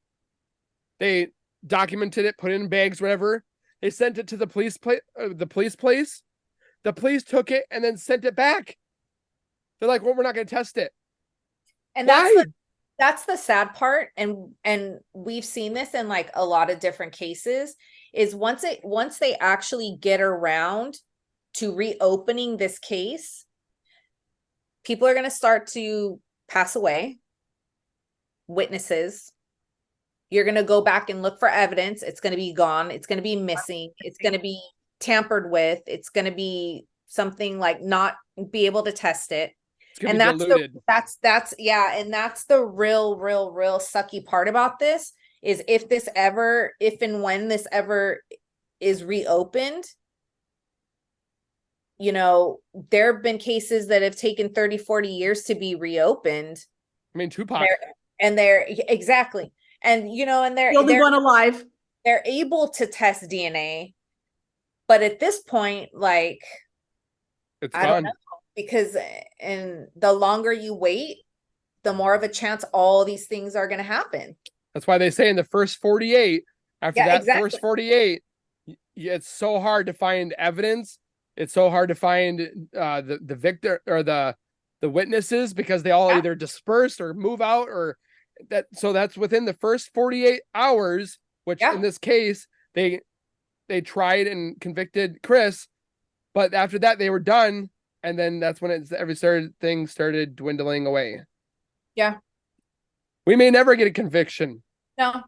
They documented it, put it in bags, whatever. They sent it to the police place. The police took it and then sent it back. They're like, well, we're not going to test it. And why? That's the sad part. And we've seen this in like a lot of different cases, is once they actually get around to reopening this case, people are going to start to pass away, witnesses. You're going to go back and look for evidence. It's going to be gone. It's going to be missing. It's going to be tampered with. It's going to be something like not be able to test it. And that's diluted. And that's the real sucky part about this is if and when this ever is reopened, you know, there have been cases that have taken 30, 40 years to be reopened. I mean, Tupac. They're exactly. And, you know, and they're the only one alive. They're able to test DNA. But at this point, like, it's I don't know, because and the longer you wait, the more of a chance all these things are going to happen. That's why they say in the first 48, after first 48, it's so hard to find evidence. It's so hard to find the victim or the witnesses because they all either disperse or move out or that. So that's within the first 48 hours, which in this case, they tried and convicted Chris, but after that they were done. And then that's when everything started dwindling away. Yeah. We may never get a conviction. No.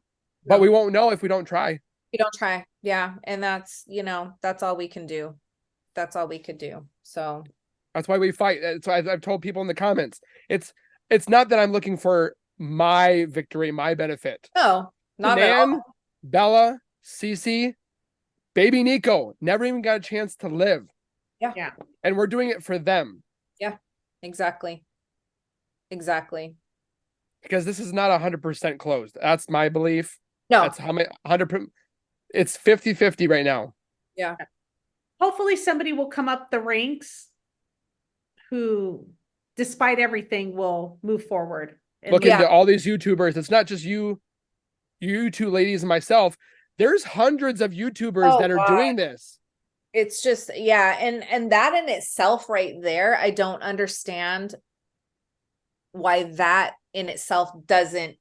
But we won't know if we don't try. We don't try. Yeah. And that's, you know, that's all we can do. That's all we could do. So that's why we fight. That's why I've told people in the comments. It's not that I'm looking for my victory, my benefit. No, not at all. Bella, Cece, baby Nico never even got a chance to live. Yeah. And we're doing it for them. Yeah, exactly. Exactly. Because this is not 100% closed. That's my belief. No. That's how many 100%. It's 50-50 right now. Yeah. Hopefully somebody will come up the ranks who, despite everything, will move forward. Look into all these YouTubers. It's not just you two ladies and myself. There's hundreds of YouTubers that are doing this. It's just, and that in itself right there, I don't understand why that in itself doesn't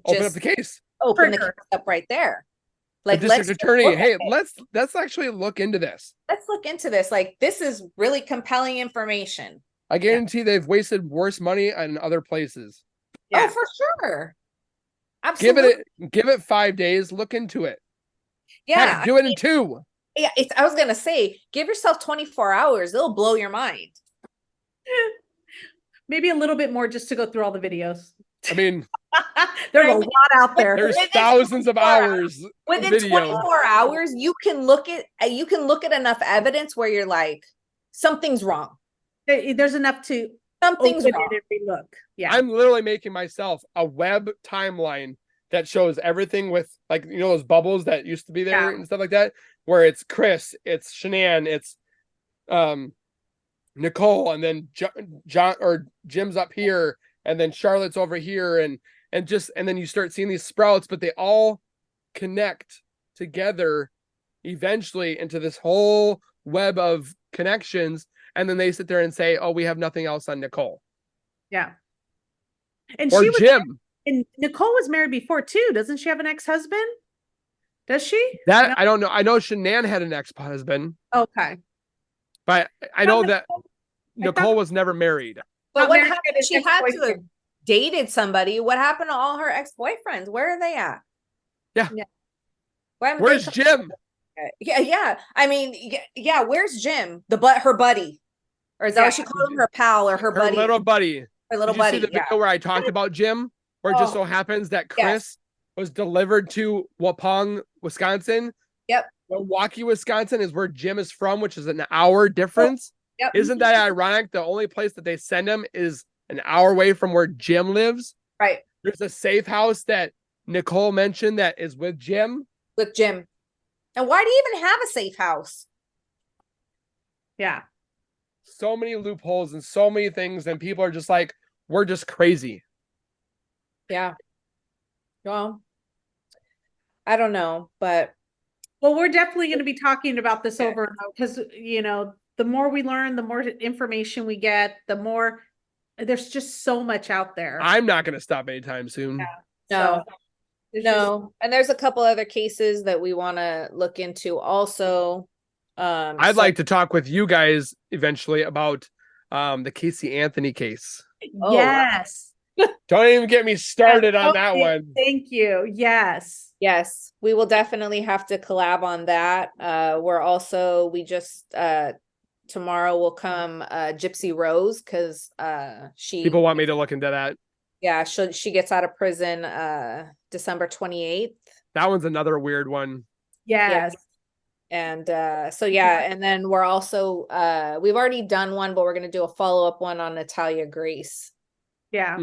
open up the case. Open the case up right there. Like, the district attorney, hey, let's actually look into this. Let's look into this. Like, this is really compelling information. I guarantee they've wasted worse money in other places. Yeah. Oh, for sure. Absolutely. Give it 5 days. Look into it. Yeah. Heck, do it in 2. Yeah, I was gonna say, give yourself 24 hours. It'll blow your mind. Maybe a little bit more just to go through all the videos. I mean, there's a lot out there. There's thousands of hours. Within 24 hours, you can look at enough evidence where you're like, something's wrong. There's enough to something's wrong. Look. Yeah. I'm literally making myself a web timeline that shows everything with, like, you know, those bubbles that used to be there and stuff like that, where it's Chris, it's Shanann, it's Nichol, and then John or Jim's up here, and then Charlotte's over here, and then you start seeing these sprouts, but they all connect together eventually into this whole web of connections, and then they sit there and say, oh, we have nothing else on Nichol. Yeah. And or Jim. And Nichol was married before too. Doesn't she have an ex-husband? Does she? That I don't know. I know Shanann had an ex-husband. Okay. But I know that Nichol was never married. But what happened? She had to have dated somebody. What happened to all her ex-boyfriends? Where are they at? Yeah. Where's Jim? Yeah. I mean, where's Jim? Her buddy. Or is that what she called him? Her pal or her buddy? Her little buddy. Her little buddy. See the video where I talked about Jim? Where it just so happens that Chris was delivered to Waupun, Wisconsin. Yep. Milwaukee, Wisconsin is where Jim is from, which is an hour difference. Yep. Isn't that ironic? The only place that they send him is an hour away from where Jim lives. Right. There's a safe house that Nichol mentioned that is with Jim. With Jim. And why do you even have a safe house? Yeah. So many loopholes and so many things, and people are just like, we're just crazy. Yeah. Well, I don't know, but we're definitely going to be talking about this over, because, you know, the more we learn, the more information we get, the more there's just so much out there. I'm not going to stop anytime soon. Yeah. No. And there's a couple other cases that we want to look into also. I'd like to talk with you guys eventually about the Casey Anthony case. Oh, wow. Yes. Don't even get me started on that Okay, one. Thank you. Yes. Yes, we will definitely have to collab on that. We just tomorrow will come Gypsy Rose, because People want me to look into that. yeah, she gets out of prison December 28th. That one's another weird one. Yes. And and then we're also we've already done one, but we're gonna do a follow-up one on Natalia Grace. Yeah.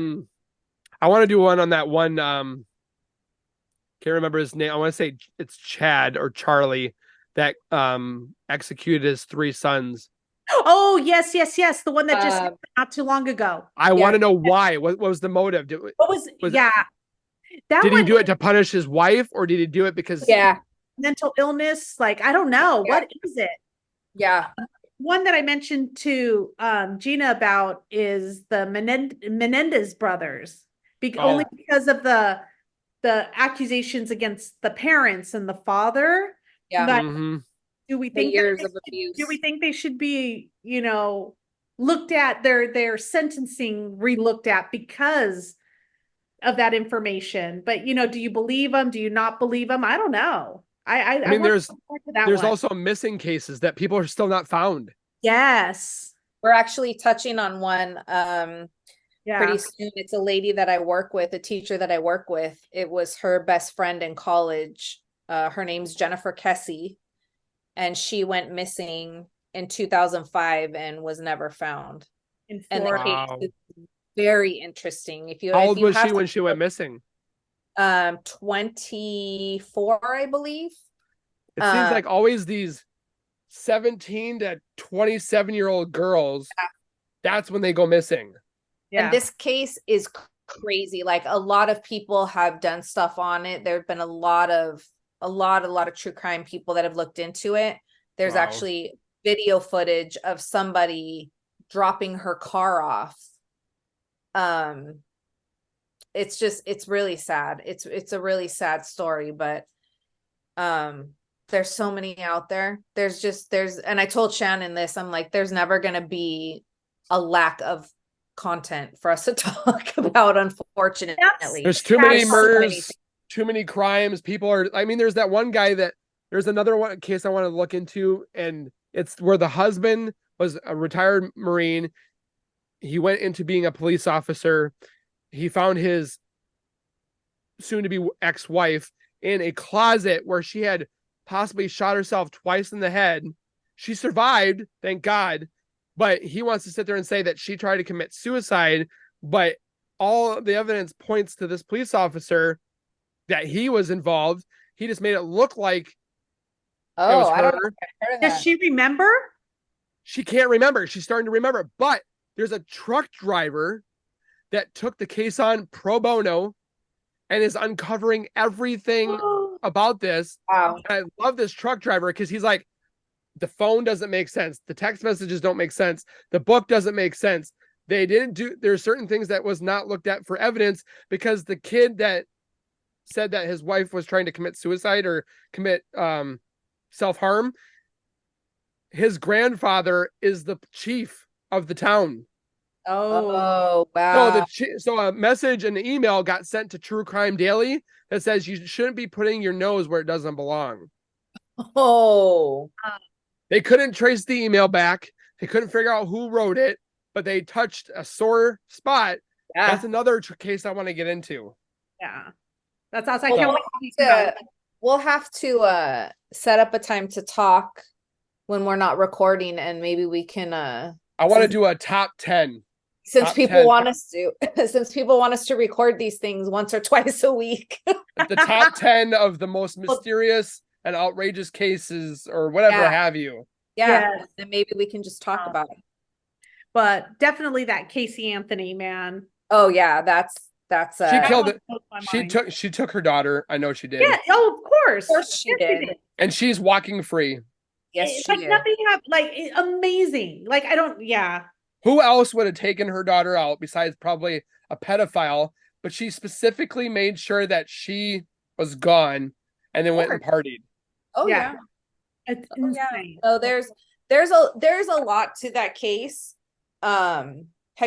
I want to do one on that one. Can't remember his name. I want to say it's Chad or Charlie that executed his 3 sons. Oh, yes, yes, yes. The one that just happened not too long ago. I want to know why. What was the motive? What was yeah. That Did he one do it to punish his wife, or did he do it because mental illness? Like, I don't know. Yeah. What is it? Yeah. One that I mentioned to Gina about is the Menendez brothers. Only because of the accusations against the parents and the father. Yeah. But do we The think years of abuse. do we think they should be, looked at, their sentencing re-looked at because of that information? But do you believe them? Do you not believe them? I don't know. I mean, want there's to go back to that there's one. also missing cases that people are still not found. Yes. We're actually touching on one Yeah. pretty soon. It's a lady that I work with, a teacher that I work with. It was her best friend in college. Her name's Jennifer Kessie, and she went missing in 2005 and was never found. In And the Florida. case is very interesting. How old was she when she went missing? 24, I believe. It seems like always these 17 to 27-year-old girls, that's when they go missing. Yeah. And this case is crazy. Like, a lot of people have done stuff on it. There have been a lot of true crime people that have looked into it. There's actually video footage of somebody dropping her car off. It's really sad. It's a really sad story, but there's so many out there. And I told Shannon this, I'm like, there's never gonna be a lack of content for us to talk about, unfortunately. There's too many murders, too many crimes. There's that one guy there's another one case I want to look into, and it's where the husband was a retired Marine. He went into being a police officer. He found his soon-to-be ex-wife in a closet where she had possibly shot herself twice in the head. She survived, thank God, but he wants to sit there and say that she tried to commit suicide, but all the evidence points to this police officer that he was involved. He just made it look like it was her. I don't know if I heard of Does that. she remember? She can't remember. She's starting to remember, but there's a truck driver that took the case on pro bono and is uncovering everything about this. Wow. And I love this truck driver because he's like, the phone doesn't make sense. The text messages don't make sense. The book doesn't make sense. There's certain things that was not looked at for evidence because the kid that said that his wife was trying to commit suicide or commit self-harm, his grandfather is the chief of the town. Oh, wow. So a message and an email got sent to True Crime Daily that says you shouldn't be putting your nose where it doesn't belong. Oh. They couldn't trace the email back. They couldn't figure out who wrote it, but they touched a sore spot. Yeah. That's another case I want to get into. Yeah. That's awesome. I can't wait to We'll have to set up a time to talk when we're not recording, and maybe we can I want to do a top 10. Since people want us to record these things once or twice a week. The top 10 of the most mysterious and outrageous cases or whatever have you. Yeah. And maybe we can just talk about it. But definitely that Casey Anthony, man. Oh yeah, that's she killed it. She took her daughter. I know she did. Yeah, oh of course. Of course she did. And she's walking free. Yes, it's she like did. nothing happened. Amazing. Like Who else would have taken her daughter out besides probably a pedophile? But she specifically made sure that she was gone and then went and partied. Oh yeah. It's insane. So there's a lot to that case. Have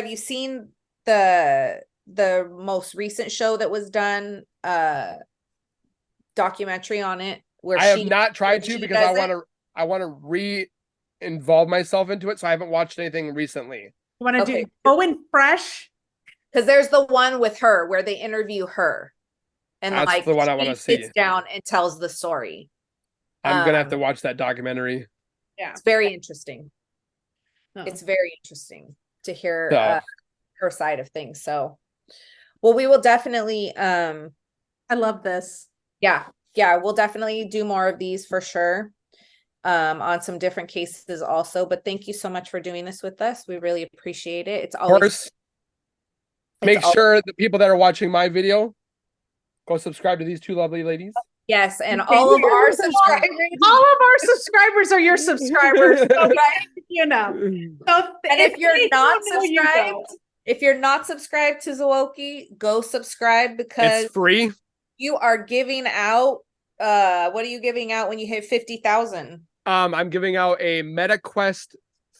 you seen the most recent show that was done, documentary on it where I have not tried to she because does I want to re-involve myself into it, so I haven't watched anything recently. You want to Okay. do Going Fresh? because there's the one with her where they interview her and That's like the one I she want to see. sits down and tells the story. I'm gonna have to watch that documentary. Yeah. It's very interesting. Oh. It's very interesting to hear So. her side of things. So, well, we will definitely I love this. yeah, we'll definitely do more of these for sure. On some different cases also, but thank you so much for doing this with us. We really appreciate it. It's Of always course, make sure the people that are watching my video go subscribe to these two lovely ladies. yes, and Thank all of you. our subscribers. All of our subscribers are your subscribers. So, you know. So And if you're they not don't know, you subscribed, don't. if you're not subscribed to Zowoki, go subscribe because It's free. you are giving out. What are you giving out when you hit 50,000? I'm giving out a MetaQuest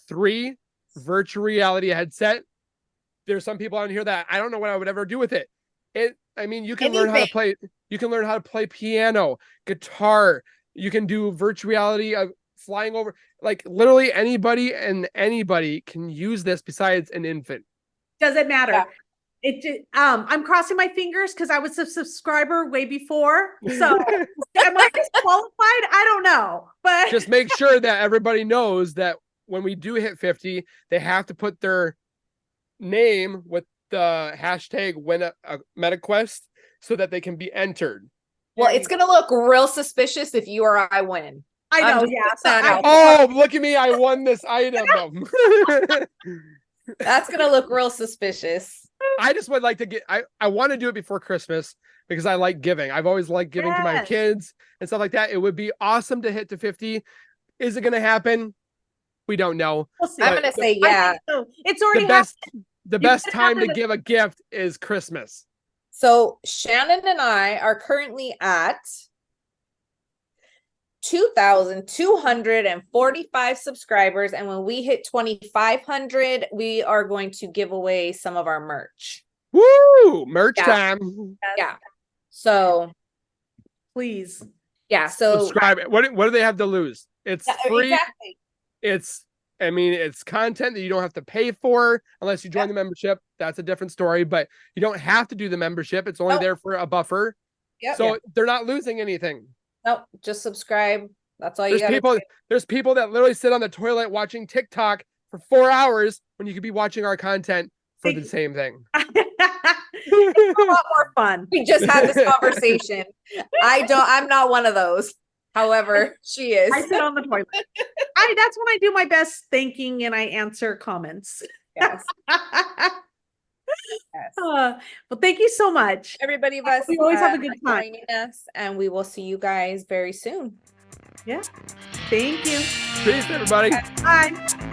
3 virtual reality headset. There's some people on here that I don't know what I would ever do with it. I mean, you can learn how to play. You can learn how to play piano, guitar. You can do virtual reality of flying over. Like literally anybody can use this besides an infant. Doesn't matter. Yeah. I'm crossing my fingers because I was a subscriber way before. So am I disqualified? I don't know. But Just make sure that everybody knows that when we do hit 50, they have to put their name with the hashtag win a MetaQuest so that they can be entered. Well, it's gonna look real suspicious if you or I win. I I'm know, just yeah. putting So that I- out. Oh, look at me. I won this item. That's gonna look real suspicious. I just would like to I want to do it before Christmas because I like giving. I've always liked giving to my Yes. kids and stuff like that. It would be awesome to hit to 50. Is it going to happen? We don't know. We'll see. I'm gonna say I yeah. think so. It's already The best You best can time have to it- give a gift is Christmas. So Shannon and I are currently at 2,245 subscribers, and when we hit 2,500, we are going to give away some of our merch. Woo! Merch Yeah. time. Yeah. So Please. yeah. So Subscribe. What do they have to lose? It's yeah, free. exactly. It's content that you don't have to pay for unless you join the membership. That's a different story, but you don't have to do the membership. It's only Nope. there for a buffer. Yep. So they're not losing anything. Nope, just subscribe. That's all you There's got. there's people that literally sit on the toilet watching TikTok for 4 hours when you could be watching our content for the same thing. It's a lot more fun. We just had this conversation. I'm not one of those. However, she is. I sit on the toilet. That's when I do my best thinking and I answer comments. Yes. Well, thank you so much. Everybody of us, We always have a good for time. joining us, and we will see you guys very soon. Yeah. Thank you. Peace, everybody. Bye.